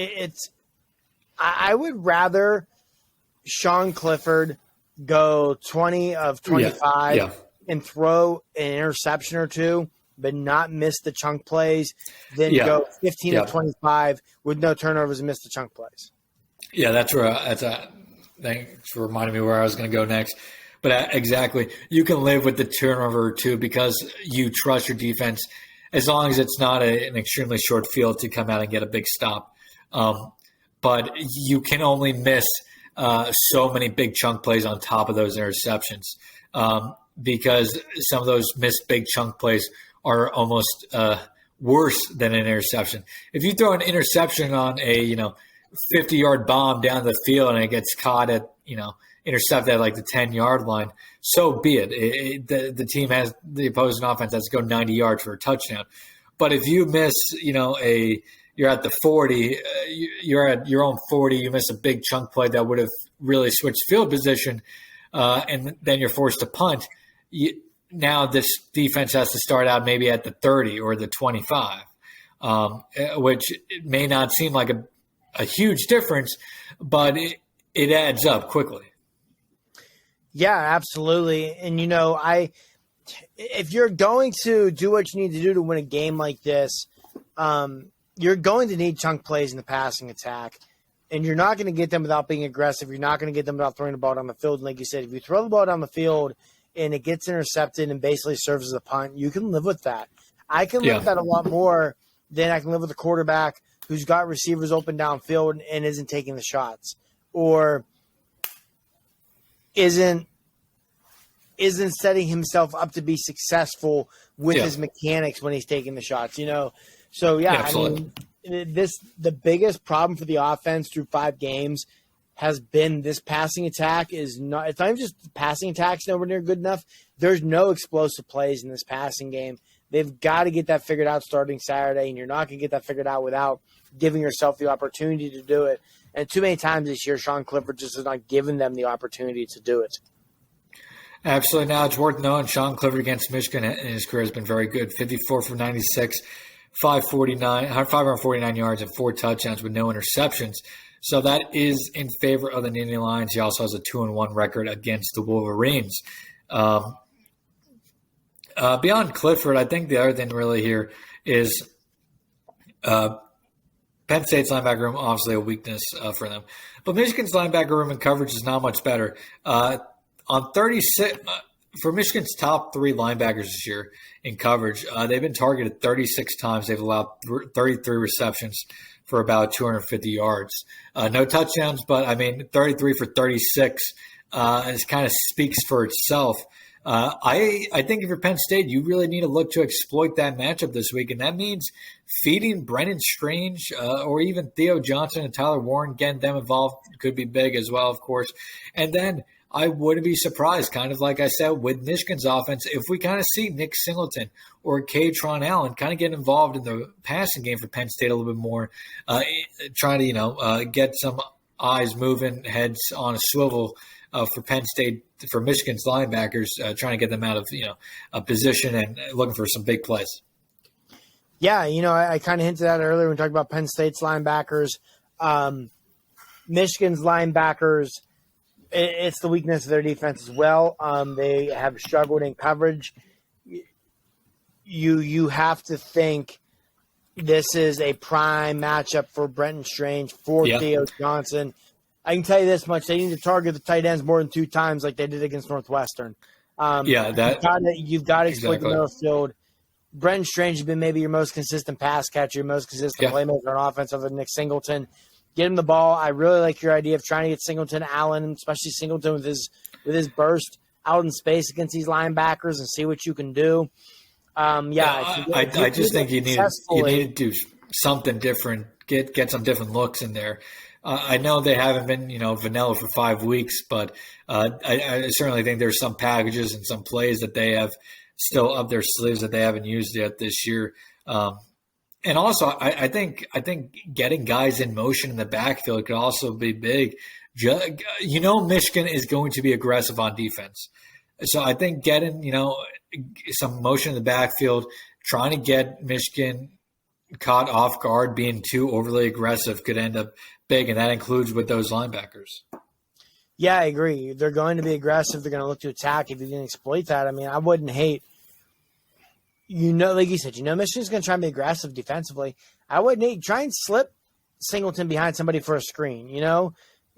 I would rather Sean Clifford go 20 of 25 and throw an interception or 2, but not miss the chunk plays, than go 15 of 25 with no turnovers and miss the chunk plays. Yeah, thanks for reminding me where I was going to go next. But exactly, you can live with the turnover too because you trust your defense as long as it's not an extremely short field to come out and get a big stop. But you can only miss so many big chunk plays on top of those interceptions because some of those missed big chunk plays are almost worse than an interception. If you throw an interception on a 50-yard bomb down the field and it gets caught at, intercepted at like the 10-yard line, so be it. The team has, the opposing offense has to go 90 yards for a touchdown. But if you miss, you're at the 40, you're at your own 40, you miss a big chunk play that would have really switched field position, and then you're forced to punt. Now this defense has to start out maybe at the 30 or the 25, which may not seem like a huge difference, but it adds up quickly. Yeah, absolutely. And, if you're going to do what you need to do to win a game like this, you're going to need chunk plays in the passing attack. And you're not going to get them without being aggressive. You're not going to get them without throwing the ball down the field. And like you said, if you throw the ball down the field and it gets intercepted and basically serves as a punt, you can live with that. I can live with that a lot more than I can live with a quarterback who's got receivers open downfield and isn't taking the shots, or isn't setting himself up to be successful with his mechanics when he's taking the shots, So absolutely. The biggest problem for the offense through 5 games has been this passing attack it's not even just the passing attack's nowhere near good enough. There's no explosive plays in this passing game. They've got to get that figured out starting Saturday, and you're not going to get that figured out without giving yourself the opportunity to do it. And too many times this year, Sean Clifford just has not given them the opportunity to do it. Absolutely. Now it's worth knowing Sean Clifford against Michigan in his career has been very good. 54 for 96, 549 yards and 4 touchdowns with no interceptions. So that is in favor of the Nittany Lions. He also has a 2-1 record against the Wolverines. Beyond Clifford, I think the other thing really here is Penn State's linebacker room, obviously a weakness for them. But Michigan's linebacker room and coverage is not much better. On 36 for Michigan's top 3 linebackers this year in coverage, they've been targeted 36 times. They've allowed 33 receptions for about 250 yards. No touchdowns, but 33 for 36 is kind of speaks for itself. I think if you're Penn State, you really need to look to exploit that matchup this week, and that means feeding Brennan Strange or even Theo Johnson and Tyler Warren, getting them involved could be big as well, of course. And then I wouldn't be surprised, kind of like I said, with Michigan's offense, if we kind of see Nick Singleton or Katron Allen kind of get involved in the passing game for Penn State a little bit more, trying to, get some eyes moving, heads on a swivel for Penn State, for Michigan's linebackers, trying to get them out of, a position and looking for some big plays. Yeah, I kind of hinted at it earlier when we talked about Penn State's linebackers. Michigan's linebackers, it's the weakness of their defense as well. They have struggled in coverage. You have to think this is a prime matchup for Brenton Strange, for Theo Johnson. I can tell you this much: they need to target the tight ends more than 2 times, like they did against Northwestern. You've got to exploit the middle field. Brenton Strange has been maybe your most consistent pass catcher, your most consistent playmaker on offense, other than Nick Singleton. Get him the ball. I really like your idea of trying to get Singleton, Allen, especially Singleton with his burst out in space against these linebackers and see what you can do. I just think you need to do something different. Get some different looks in there. I know they haven't been, vanilla for 5 weeks, but I certainly think there's some packages and some plays that they have still up their sleeves that they haven't used yet this year. And also, I think getting guys in motion in the backfield could also be big. Michigan is going to be aggressive on defense. So I think getting, some motion in the backfield, trying to get Michigan caught off guard, being too overly aggressive could end up big, and that includes with those linebackers. Yeah, I agree. They're going to be aggressive. They're going to look to attack if you can exploit that. I wouldn't hate – like you said, Michigan's going to try and be aggressive defensively. I wouldn't try and slip Singleton behind somebody for a screen.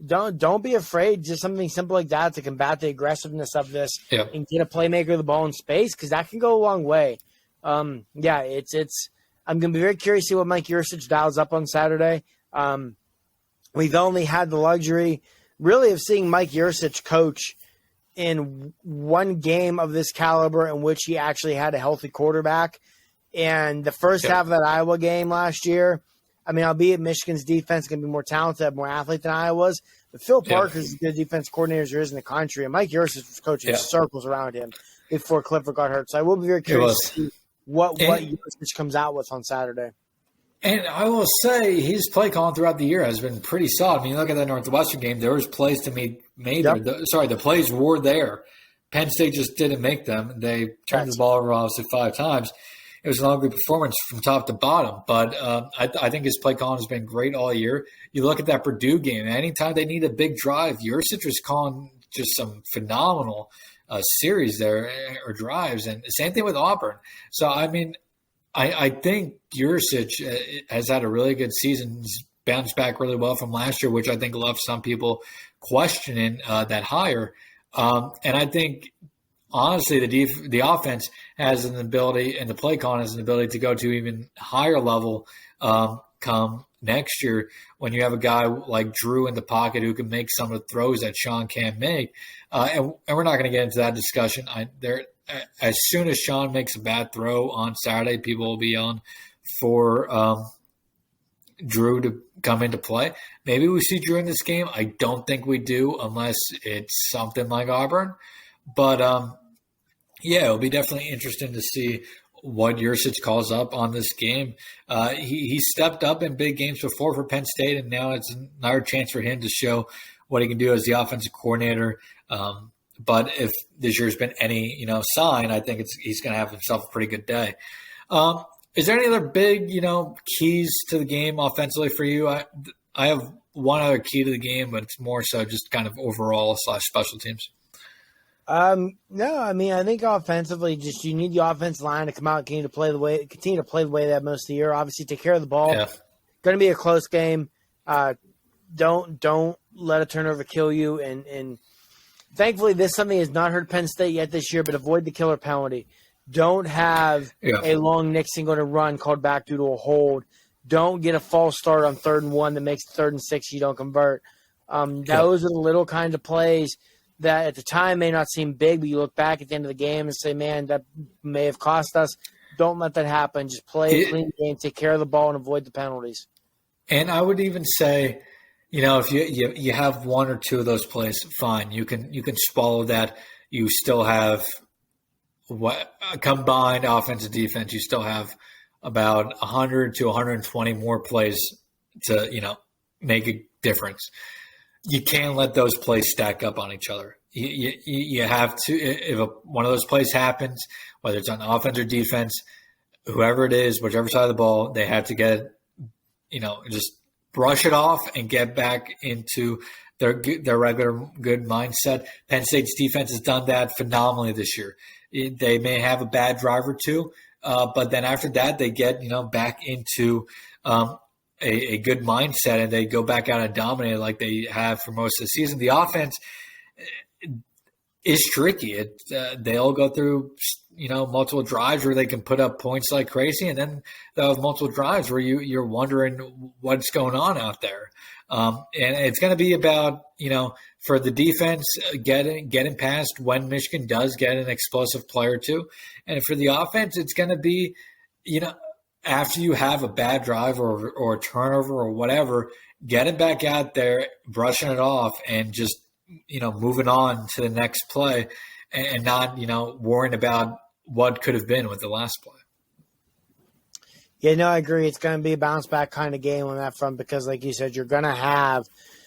Don't be afraid. Just something simple like that to combat the aggressiveness of this and get a playmaker the ball in space, because that can go a long way. It's. I'm going to be very curious to see what Mike Yurcich dials up on Saturday. We've only had the luxury, really, of seeing Mike Yurcich coach in one game of this caliber in which he actually had a healthy quarterback. And the first half of that Iowa game last year, I mean, albeit Michigan's defense is going to be more talented, more athlete than Iowa's, but Phil Parker is as good a defense coordinator as there is in the country, and Mike Yurcich was coaching circles around him before Clifford got hurt. So I will be very curious to see what Yurcich comes out with on Saturday. And I will say his play calling throughout the year has been pretty solid. I mean, you look at that Northwestern game, there was plays to be made there. The plays were there. Penn State just didn't make them. They turned the ball over obviously 5 times. It was an ugly performance from top to bottom. But I think his play calling has been great all year. You look at that Purdue game, anytime they need a big drive, Yurcich was calling just some phenomenal series there or drives. And same thing with Auburn. So, I mean, I think Yurcich has had a really good season. He's bounced back really well from last year, which I think left some people questioning that hire. And I think, honestly, the offense has an ability, and the play calling has an ability to go to even higher level come next year when you have a guy like Drew in the pocket who can make some of the throws that Sean can't make. And we're not going to get into that discussion. As soon as Sean makes a bad throw on Saturday, people will be on for Drew to come into play. Maybe we see Drew in this game. I don't think we do unless it's something like Auburn. But, it'll be definitely interesting to see what Yurcich calls up on this game. He stepped up in big games before for Penn State, and now it's another chance for him to show what he can do as the offensive coordinator. But if this year's been any, sign, I think he's going to have himself a pretty good day. Is there any other big, keys to the game offensively for you? I have one other key to the game, but it's more so just kind of overall / special teams. No, I mean, I think offensively, just you need the offensive line to come out and continue to play the way they have most of the year. Obviously, take care of the ball. Yeah. Going to be a close game. Don't let a turnover kill you. And thankfully, this something has not hurt Penn State yet this year, but avoid the killer penalty. Don't have a long Nixon going to run called back due to a hold. Don't get a false start on 3rd and 1 that makes 3rd and 6 you don't convert. Those are the little kinds of plays that at the time may not seem big, but you look back at the end of the game and say, man, that may have cost us. Don't let that happen. Just play a clean game, take care of the ball, and avoid the penalties. And I would even say, if you have one or two of those plays, fine. You can swallow that. You still have what combined offense and defense. You still have about 100 to 120 more plays to make a difference. You can't let those plays stack up on each other. You have to, if one of those plays happens, whether it's on offense or defense, whoever it is, whichever side of the ball, they have to get, just brush it off and get back into their regular good mindset. Penn State's defense has done that phenomenally this year. They may have a bad drive or two, but then after that, they get, back into a good mindset, and they go back out and dominate like they have for most of the season. The offense is tricky. They'll go through, multiple drives where they can put up points like crazy, and then they'll have multiple drives where you're wondering what's going on out there. And it's going to be about, for the defense, getting past when Michigan does get an explosive player or two. And for the offense, it's going to be, after you have a bad drive or a turnover or whatever, getting back out there, brushing it off, and just, moving on to the next play and not, worrying about what could have been with the last play. Yeah, no, I agree. It's going to be a bounce back kind of game on that front because, like you said, you're going to have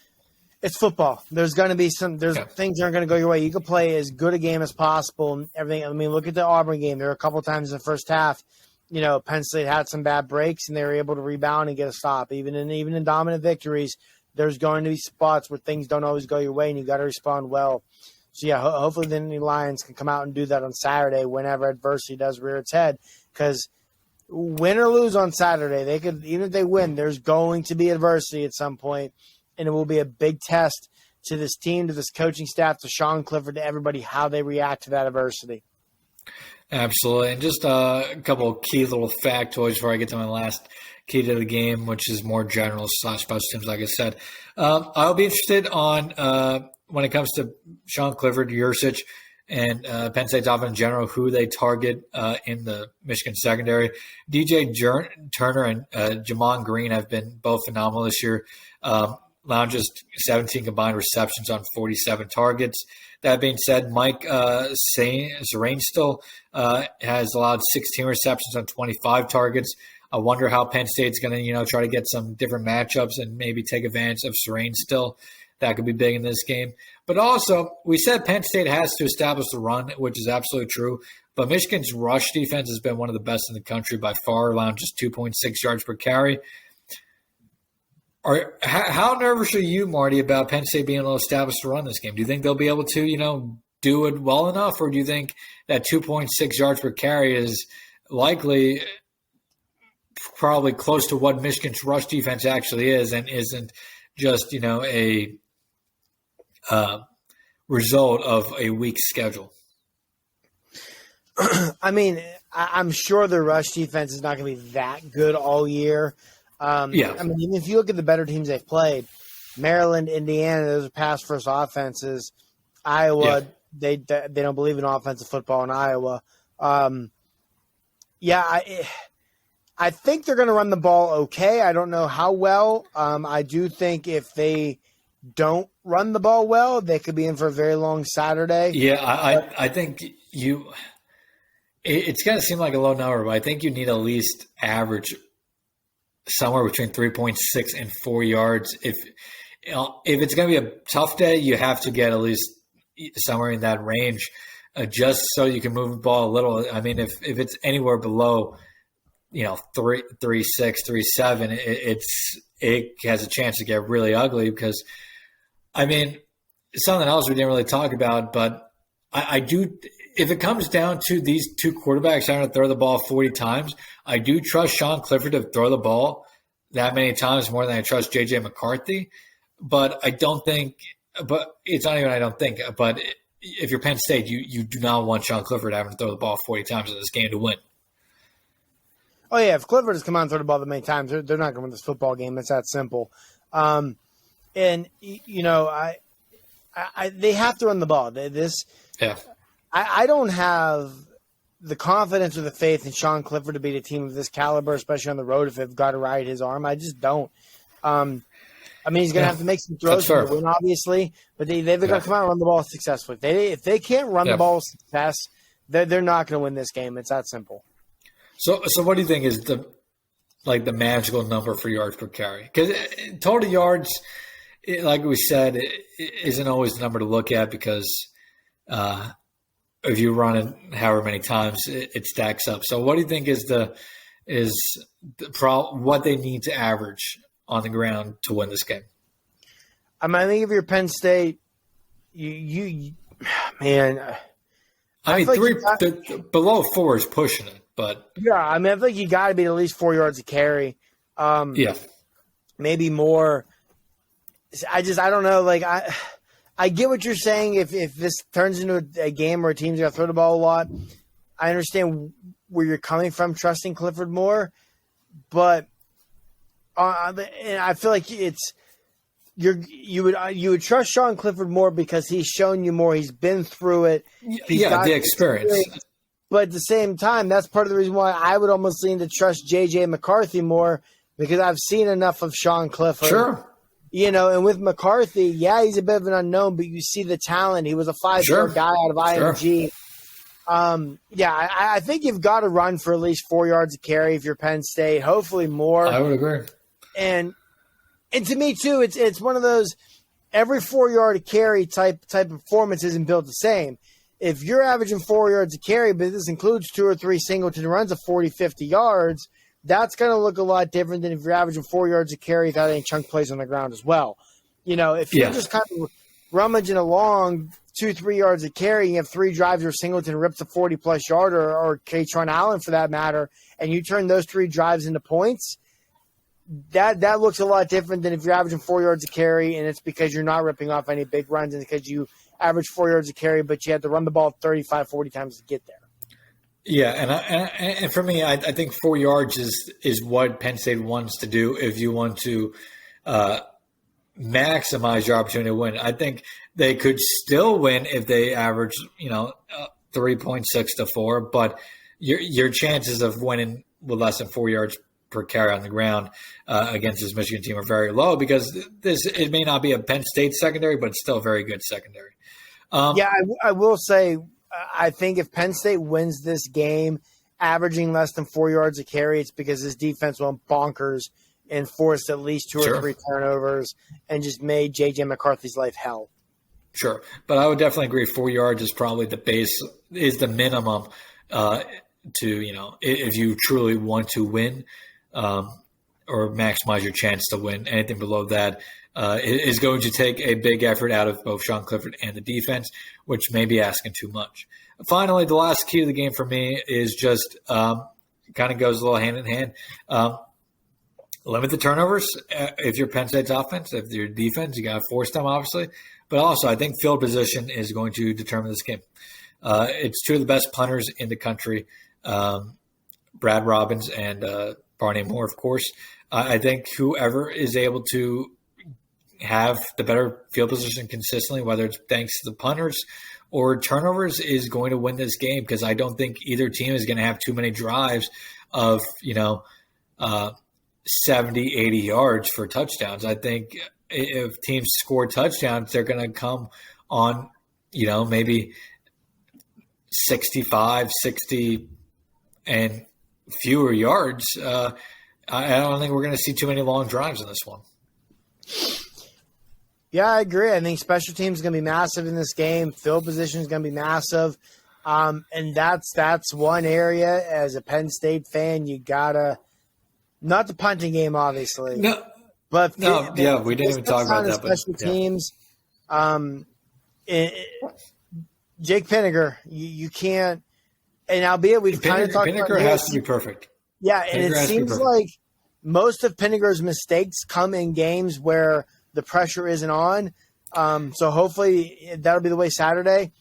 – it's football. There's going to be things that aren't going to go your way. You can play as good a game as possible and everything. I mean, look at the Auburn game. There were a couple times in the first half – Penn State had some bad breaks, and they were able to rebound and get a stop. Even in dominant victories, there's going to be spots where things don't always go your way, and you got to respond well. So, yeah, hopefully the Nittany Lions can come out and do that on Saturday whenever adversity does rear its head. Because win or lose on Saturday, they could, even if they win, there's going to be adversity at some point, and it will be a big test to this team, to this coaching staff, to Sean Clifford, to everybody, how they react to that adversity. Absolutely. And just a couple of key little factoids before I get to my last key to the game, which is more general / special teams, like I said. I'll be interested on when it comes to Sean Clifford, Yurcich, and Penn State's offense in general, who they target in the Michigan secondary. DJ Turner and Jamon Green have been both phenomenal this year. Allowing just 17 combined receptions on 47 targets. That being said, Mike Zerane still has allowed 16 receptions on 25 targets. I wonder how Penn State's going to, try to get some different matchups and maybe take advantage of Zerane still. That could be big in this game. But also, we said Penn State has to establish the run, which is absolutely true. But Michigan's rush defense has been one of the best in the country by far, allowing just 2.6 yards per carry. How nervous are you, Marty, about Penn State being able to establish the run this game? Do you think they'll be able to, do it well enough, or do you think that 2.6 yards per carry is likely probably close to what Michigan's rush defense actually is and isn't just, a result of a weak schedule? I mean, I'm sure the rush defense is not going to be that good all year. I mean, if you look at the better teams they've played, Maryland, Indiana, those are pass-first offenses. Iowa, they don't believe in offensive football in Iowa. I think they're going to run the ball okay. I don't know how well. I do think if they don't run the ball well, they could be in for a very long Saturday. Yeah, I think it's going to seem like a low number, but I think you need at least average somewhere between 3.6 and 4 yards. If it's going to be a tough day, you have to get at least somewhere in that range, just so you can move the ball a little. I mean, if it's anywhere below, 3.6, 3.7, it has a chance to get really ugly because, I mean, something else we didn't really talk about, but I do. If it comes down to these two quarterbacks having to throw the ball 40 times, I do trust Sean Clifford to throw the ball that many times more than I trust J.J. McCarthy. But I don't think – but it's not even I don't think. But if you're Penn State, you do not want Sean Clifford having to throw the ball 40 times in this game to win. Oh, yeah, if Clifford has come out and thrown the ball that many times, they're not going to win this football game. It's that simple. They have to run the ball. I don't have the confidence or the faith in Sean Clifford to beat a team of this caliber, especially on the road if they've got to ride his arm. I just don't. I mean, he's going to have to make some throws to win, obviously, but they've got to come out and run the ball successfully. If they can't run the ball with success, they're not going to win this game. It's that simple. So what do you think is the magical number for yards per carry? Because total yards, like we said, it isn't always the number to look at because if you run it however many times, it stacks up. So what do you think is what they need to average on the ground to win this game? I mean, I think if you're Penn State, below 4 is pushing it, but yeah, I mean, I think you got to be at least 4 yards a carry. Maybe more. I don't know. Like I get what you're saying. If this turns into a game where teams are going to throw the ball a lot, I understand where you're coming from, trusting Clifford more. But I feel like you would trust Sean Clifford more because he's shown you more. He's been through it. The experience. But at the same time, that's part of the reason why I would almost lean to trust J.J. McCarthy more because I've seen enough of Sean Clifford. Sure. And with McCarthy, he's a bit of an unknown, but you see the talent. He was a 5-star guy out of IMG. I think you've got to run for at least 4 yards a carry if you're Penn State. Hopefully more. I would agree. And to me too, it's one of those every 4 yard a carry type of performance isn't built the same. If you're averaging 4 yards a carry, but this includes 2 or 3 singleton runs of 40, 50 yards, that's going to look a lot different than if you're averaging 4 yards a carry without any chunk plays on the ground as well. If you're just kind of rummaging along 2-3 yards a carry, you have 3 drives where Singleton rips a 40-plus yarder or Katron Allen for that matter, and you turn those 3 drives into points, that looks a lot different than if you're averaging 4 yards a carry and it's because you're not ripping off any big runs and because you average 4 yards a carry, but you have to run the ball 35, 40 times to get there. Yeah, and for me, I think 4 yards is what Penn State wants to do if you want to maximize your opportunity to win. I think they could still win if they average, 3.6 to 4, but your chances of winning with less than 4 yards per carry on the ground against this Michigan team are very low because it may not be a Penn State secondary, but it's still a very good secondary. I will say, I think if Penn State wins this game, averaging less than 4 yards a carry, it's because this defense went bonkers and forced at least 2 or 3 turnovers and just made J.J. McCarthy's life hell. Sure. But I would definitely agree 4 yards is probably the base, is the minimum if you truly want to win or maximize your chance to win. Anything below that is going to take a big effort out of both Sean Clifford and the defense, which may be asking too much. Finally, the last key to the game for me is just kind of goes a little hand in hand. Limit the turnovers if you're Penn State's offense. If you're defense, you got to force them, obviously. But also, I think field position is going to determine this game. It's two of the best punters in the country, Brad Robbins and Barney Moore, of course. I think whoever is able to have the better field position consistently, whether it's thanks to the punters or turnovers, is going to win this game because I don't think either team is going to have too many drives of, 70, 80 yards for touchdowns. I think if teams score touchdowns, they're going to come on, maybe 65, 60 and fewer yards. I don't think we're going to see too many long drives in this one. Yeah, I agree. I think special teams is going to be massive in this game. Field position is going to be massive. And that's one area as a Penn State fan, you got to – not the punting game, obviously. No, but we didn't even talk about that. Special teams, Jake Pinniger, you can't – and albeit we've kind of talked about – Pinniger has to be perfect. Yeah, and it seems like most of Pinniger's mistakes come in games where the pressure isn't on. So hopefully that'll be the way Saturday.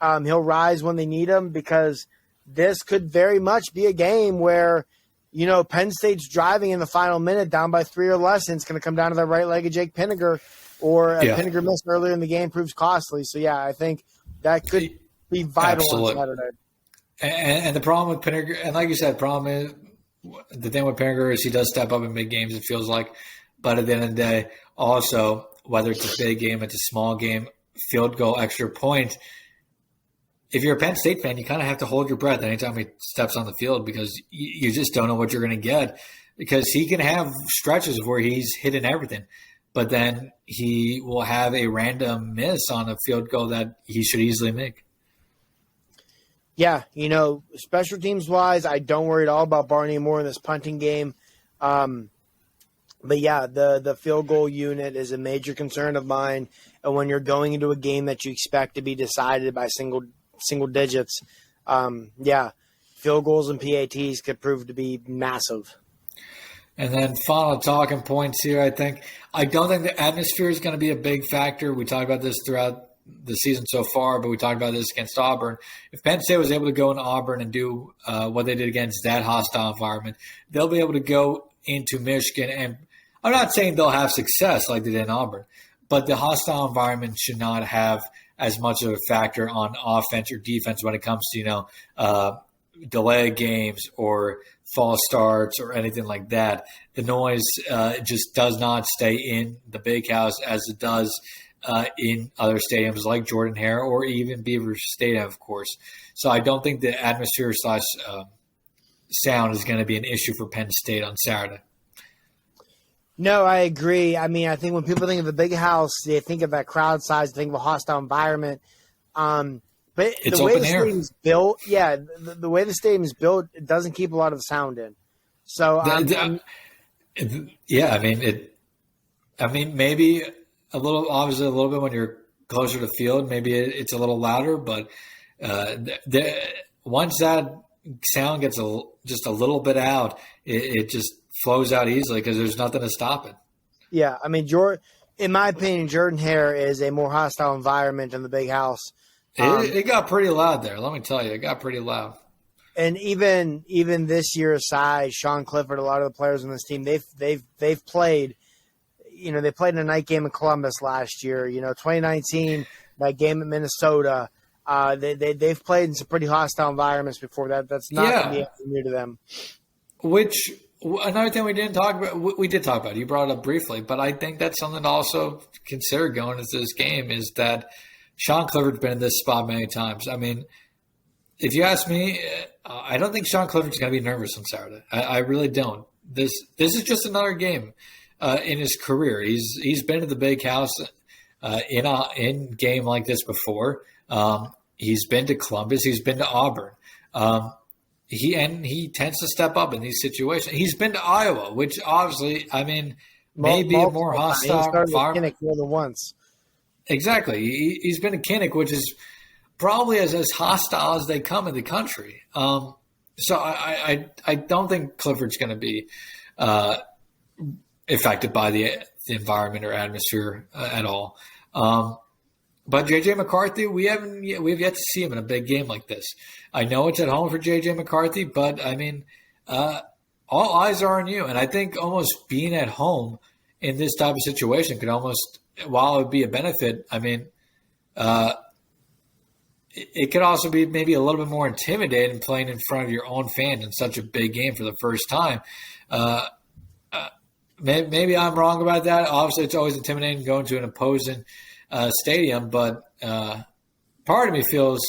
He'll rise when they need him because this could very much be a game where – Penn State's driving in the final minute down by 3 or less, and it's going to come down to the right leg of Jake Pinniger, or a Pinniger miss earlier in the game proves costly. So, I think that could be vital on Saturday. And the problem with Pinniger, and like you said, the thing with Pinniger is he does step up in big games, it feels like. But at the end of the day, also, whether it's a big game, it's a small game, field goal, extra point, if you're a Penn State fan, you kind of have to hold your breath anytime he steps on the field because you just don't know what you're going to get because he can have stretches where he's hitting everything, but then he will have a random miss on a field goal that he should easily make. Yeah, special teams wise, I don't worry at all about Barney Moore in this punting game. But the field goal unit is a major concern of mine. And when you're going into a game that you expect to be decided by single digits, field goals and PATs could prove to be massive. And then final talking points here, I don't think the atmosphere is going to be a big factor. We talked about this throughout the season so far, but we talked about this against Auburn. If Penn State was able to go in Auburn and do what they did against that hostile environment, they'll be able to go into Michigan. And I'm not saying they'll have success like they did in Auburn, but the hostile environment should not have as much of a factor on offense or defense when it comes to, delay games or false starts or anything like that. The noise just does not stay in the Big House as it does in other stadiums like Jordan-Hare or even Beaver Stadium, of course. So I don't think the atmosphere / sound is going to be an issue for Penn State on Saturday. No, I agree. I mean, I think when people think of the Big House, they think of that crowd size, they think of a hostile environment. But it's the way the air. stadium's built, the way the stadium is built, it doesn't keep a lot of the sound in. So, maybe obviously a little bit when you're closer to field, maybe it's a little louder, but once that sound gets just a little bit out, it just flows out easily because there's nothing to stop it. Yeah, I mean, in my opinion, Jordan-Hare is a more hostile environment than the Big House. It got pretty loud there. Let me tell you, it got pretty loud. And even this year aside, Sean Clifford, a lot of the players on this team, they've played, they played in a night game in Columbus last year. 2019, that game at Minnesota. They've played in some pretty hostile environments before. That's not going to be anything new to them. Which another thing we didn't talk about, we did talk about. You brought it up briefly, but I think that's something to also consider going into this game is that Sean Clifford's been in this spot many times. I mean, if you ask me, I don't think Sean Clifford's going to be nervous on Saturday. I really don't. This is just another game in his career. He's been to the big house in a game like this before. He's been to Columbus. He's been to Auburn. He tends to step up in these situations. He's been to Iowa, which obviously, I mean, may be a more hostile environment. More than once. Exactly. He's been to Kinnick, which is probably as hostile as they come in the country. So I don't think Clifford's going to be affected by the environment or atmosphere at all. But J.J. McCarthy, we've yet to see him in a big game like this. I know it's at home for J.J. McCarthy, but I mean, all eyes are on you. And I think almost being at home in this type of situation could almost, while it would be a benefit, I mean, it could also be maybe a little bit more intimidating playing in front of your own fans in such a big game for the first time. Maybe I'm wrong about that. Obviously, it's always intimidating going to an opposing stadium, but part of me feels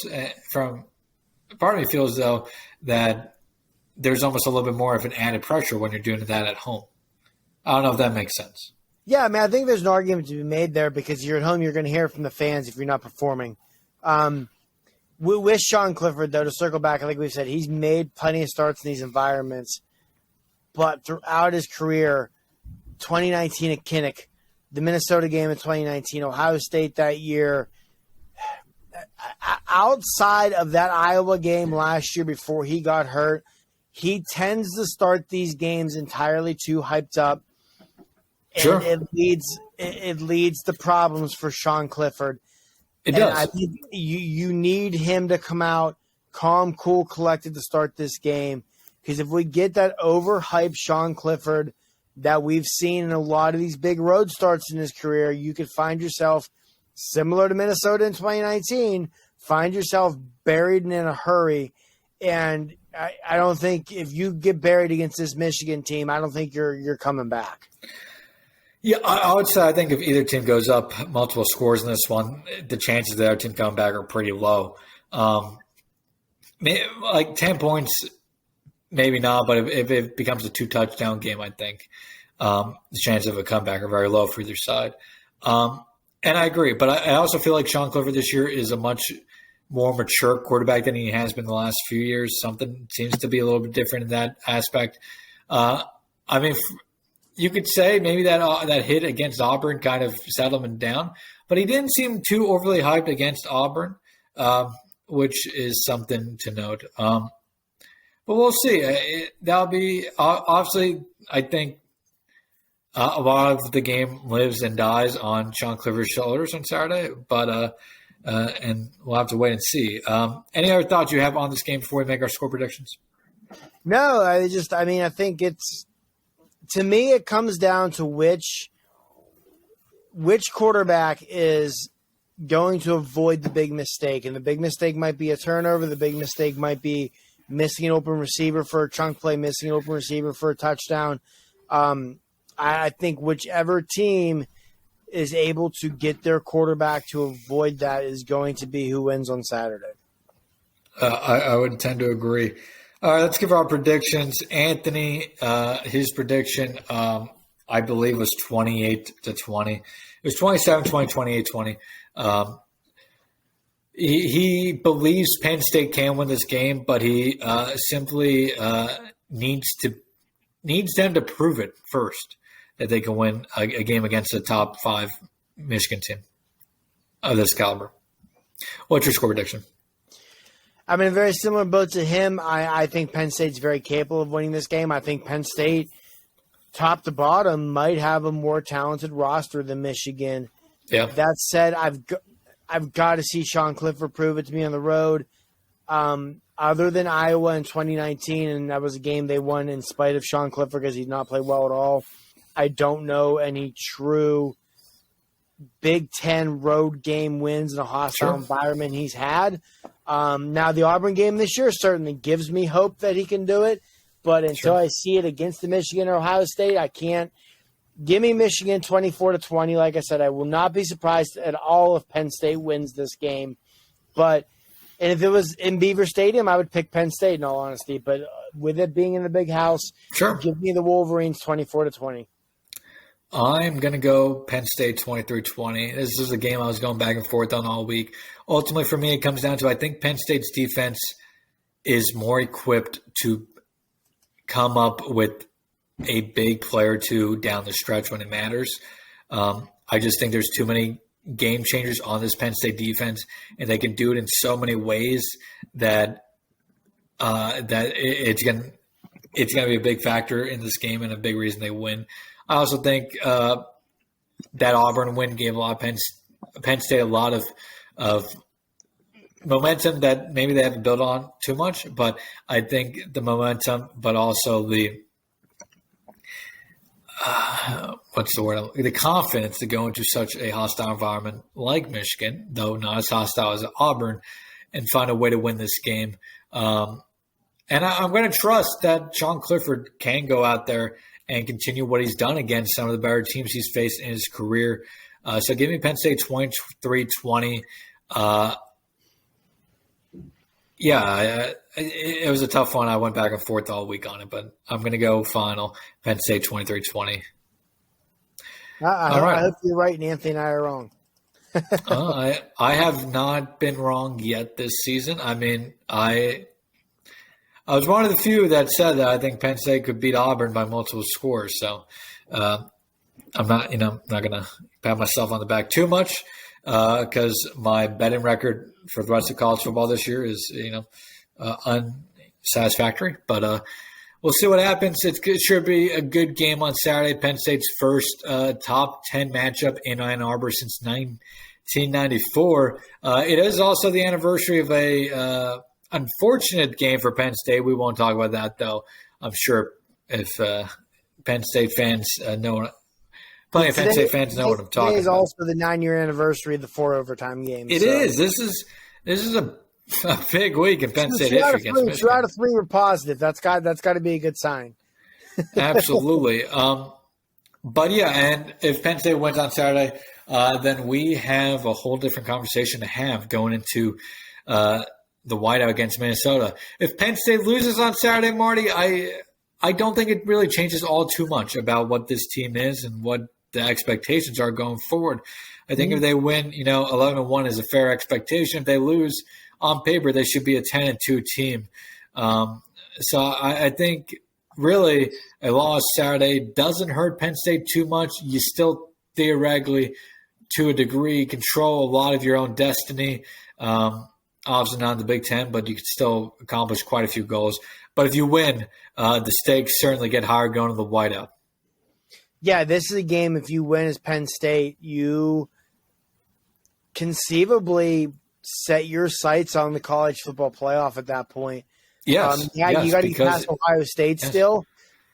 though that there's almost a little bit more of an added pressure when you're doing that at home. I don't know if that makes sense. Yeah, I mean, I think there's an argument to be made there because you're at home, you're going to hear from the fans if you're not performing. With Sean Clifford, though, to circle back, I think we've said he's made plenty of starts in these environments, but throughout his career, 2019 at Kinnick, the Minnesota game in 2019, Ohio State that year, outside of that Iowa game last year before he got hurt, he tends to start these games entirely too hyped up. Sure. And it leads to problems for Sean Clifford. It does. I think you need him to come out calm, cool, collected to start this game. Because if we get that overhyped Sean Clifford that we've seen in a lot of these big road starts in his career, you could find yourself, similar to Minnesota in 2019, find yourself buried in a hurry. And I don't think if you get buried against this Michigan team, I don't think you're coming back. Yeah, I would say I think if either team goes up multiple scores in this one, the chances of the other team coming back are pretty low. Like 10 points, maybe not, but if it becomes a 2-touchdown game, I think the chances of a comeback are very low for either side. And I agree, but I also feel like Sean Clifford this year is a much more mature quarterback than he has been the last few years. Something seems to be a little bit different in that aspect. I mean, you could say maybe that hit against Auburn kind of settled him down, but he didn't seem too overly hyped against Auburn, which is something to note. But we'll see. That'll be obviously. I think a lot of the game lives and dies on Sean Clifford's shoulders on Saturday, but and we'll have to wait and see. Any other thoughts you have on this game before we make our score predictions? No, I think it's. To me, it comes down to which quarterback is going to avoid the big mistake. And the big mistake might be a turnover. The big mistake might be missing an open receiver for a chunk play, missing an open receiver for a touchdown. I think whichever team is able to get their quarterback to avoid that is going to be who wins on Saturday. I would tend to agree. All right, let's give our predictions. Anthony, his prediction, I believe, was 28-20. It was 27-20, 28-20. He believes Penn State can win this game, but he simply needs them to prove it first that they can win a game against a top 5 Michigan team of this caliber. What's your score prediction? I'm in a very similar boat to him. I think Penn State's very capable of winning this game. I think Penn State, top to bottom, might have a more talented roster than Michigan. Yeah. That said, I've got to see Sean Clifford prove it to me on the road. Other than Iowa in 2019, and that was a game they won in spite of Sean Clifford because he did not play well at all. I don't know any true Big Ten road game wins in a hostile environment he's had. Now, the Auburn game this year certainly gives me hope that he can do it, but until I see it against the Michigan or Ohio State, I can't. Give me Michigan 24-20. Like I said, I will not be surprised at all if Penn State wins this game. And if it was in Beaver Stadium, I would pick Penn State in all honesty. But with it being in the big house, give me the Wolverines 24-20. I'm going to go Penn State 23-20. This is a game I was going back and forth on all week. Ultimately, for me, it comes down to I think Penn State's defense is more equipped to come up with a big player or two down the stretch when it matters. I just think there's too many game changers on this Penn State defense, and they can do it in so many ways that it's going to be a big factor in this game and a big reason they win. I also think that Auburn win gave a lot of Penn State a lot of momentum that maybe they haven't built on too much, but I think the momentum, but also the the confidence to go into such a hostile environment like Michigan, though not as hostile as Auburn, and find a way to win this game. And I'm going to trust that Sean Clifford can go out there and continue what he's done against some of the better teams he's faced in his career. So give me Penn State 23-20. It was a tough one. I went back and forth all week on it, but I'm going to go final Penn State 23-20. I hope you're right and Anthony and I are wrong. I have not been wrong yet this season. I mean, I was one of the few that said that I think Penn State could beat Auburn by multiple scores. So I'm not going to pat myself on the back too much because my betting record for the rest of college football this year is, unsatisfactory. But we'll see what happens. It should be a good game on Saturday. Penn State's first top 10 matchup in Ann Arbor since 1994. It is also the anniversary of a unfortunate game for Penn State. We won't talk about that, though. I'm sure if Penn State fans know – plenty of Penn State fans know what I'm talking about. Today is also the 9-year anniversary of the 4 overtime game. It is. This is a big week in Penn State history against Michigan. 2 out of 3 were positive. That's got to be a good sign. Absolutely. But yeah, and if Penn State wins on Saturday, then we have a whole different conversation to have going into the whiteout against Minnesota. If Penn State loses on Saturday, Marty, I don't think it really changes all too much about what this team is and what the expectations are going forward. I think if they win, 11-1 is a fair expectation. If they lose, on paper, they should be a 10-2 team. So I think really a loss Saturday doesn't hurt Penn State too much. You still theoretically, to a degree, control a lot of your own destiny. Obviously not in the Big Ten, but you can still accomplish quite a few goals. But if you win, the stakes certainly get higher going to the whiteout. Yeah, this is a game, if you win as Penn State, you conceivably set your sights on the college football playoff at that point. Yes. You got to get past Ohio State still,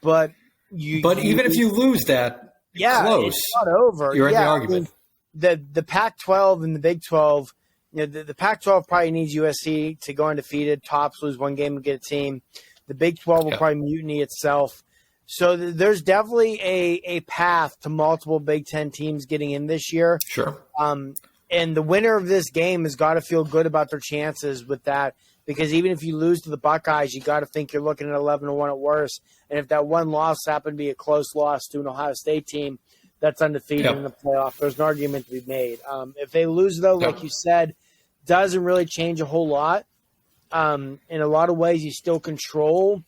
but even if you lose that, close, it's not over. You're in the argument. I mean, the Pac-12 and the Big 12, the Pac-12 probably needs USC to go undefeated. Tops lose one game to get a team. The Big 12 will probably mutiny itself. So there's definitely a path to multiple Big Ten teams getting in this year. Sure. And the winner of this game has got to feel good about their chances with that, because even if you lose to the Buckeyes, you got to think you're looking at 11-1 at worst. And if that one loss happened to be a close loss to an Ohio State team that's undefeated in the playoff, there's an argument to be made. If they lose, though, like you said, doesn't really change a whole lot. In a lot of ways, you still control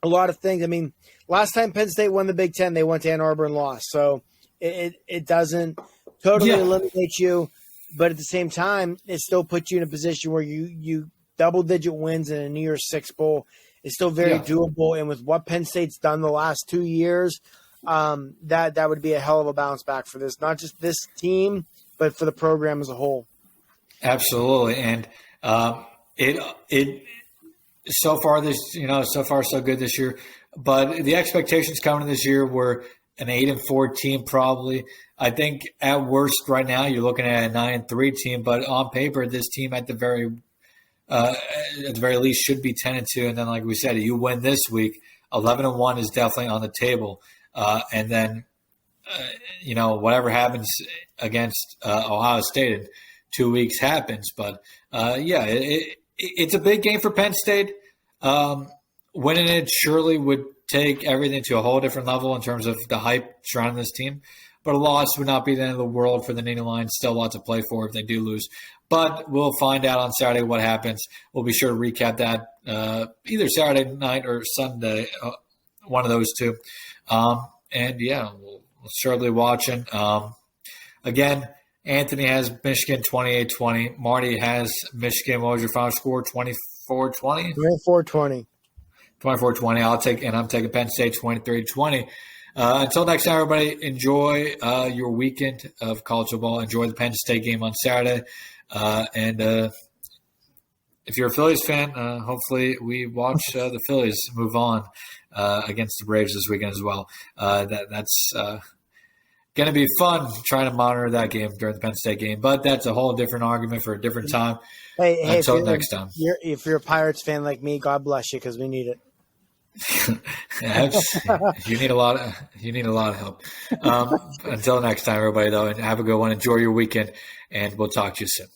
a lot of things. I mean, last time Penn State won the Big Ten, they went to Ann Arbor and lost. So it doesn't totally eliminate you, but at the same time, it still puts you in a position where you double-digit wins in a New Year's Six Bowl is still very doable. And with what Penn State's done the last 2 years, that would be a hell of a bounce back for this, not just this team, but for the program as a whole. Absolutely, and it so far so good this year. But the expectations coming this year were an 8-4 team probably. I think at worst right now you're looking at a 9-3 team, but on paper this team at the very least should be 10-2. And then, like we said, you win this week, 11-1 is definitely on the table. And then, whatever happens against Ohio State in 2 weeks happens. But it's a big game for Penn State. Winning it surely would take everything to a whole different level in terms of the hype surrounding this team. But a loss would not be the end of the world for the Nittany Lions. Still a lot to play for if they do lose. But we'll find out on Saturday what happens. We'll be sure to recap that either Saturday night or Sunday, one of those two. We'll certainly watching. Again, Anthony has Michigan 28-20. Marty has Michigan. What was your final score? 24-20? 24-20. 24-20. I'm taking Penn State 23-20. Until next time, everybody, enjoy your weekend of college football. Enjoy the Penn State game on Saturday. And if you're a Phillies fan, hopefully we watch the Phillies move on against the Braves this weekend as well. That's going to be fun trying to monitor that game during the Penn State game. But that's a whole different argument for a different time. Hey, until next time. If you're a Pirates fan like me, God bless you because we need it. You need a lot of help. Until next time, everybody, though, and have a good one. Enjoy your weekend, and we'll talk to you soon.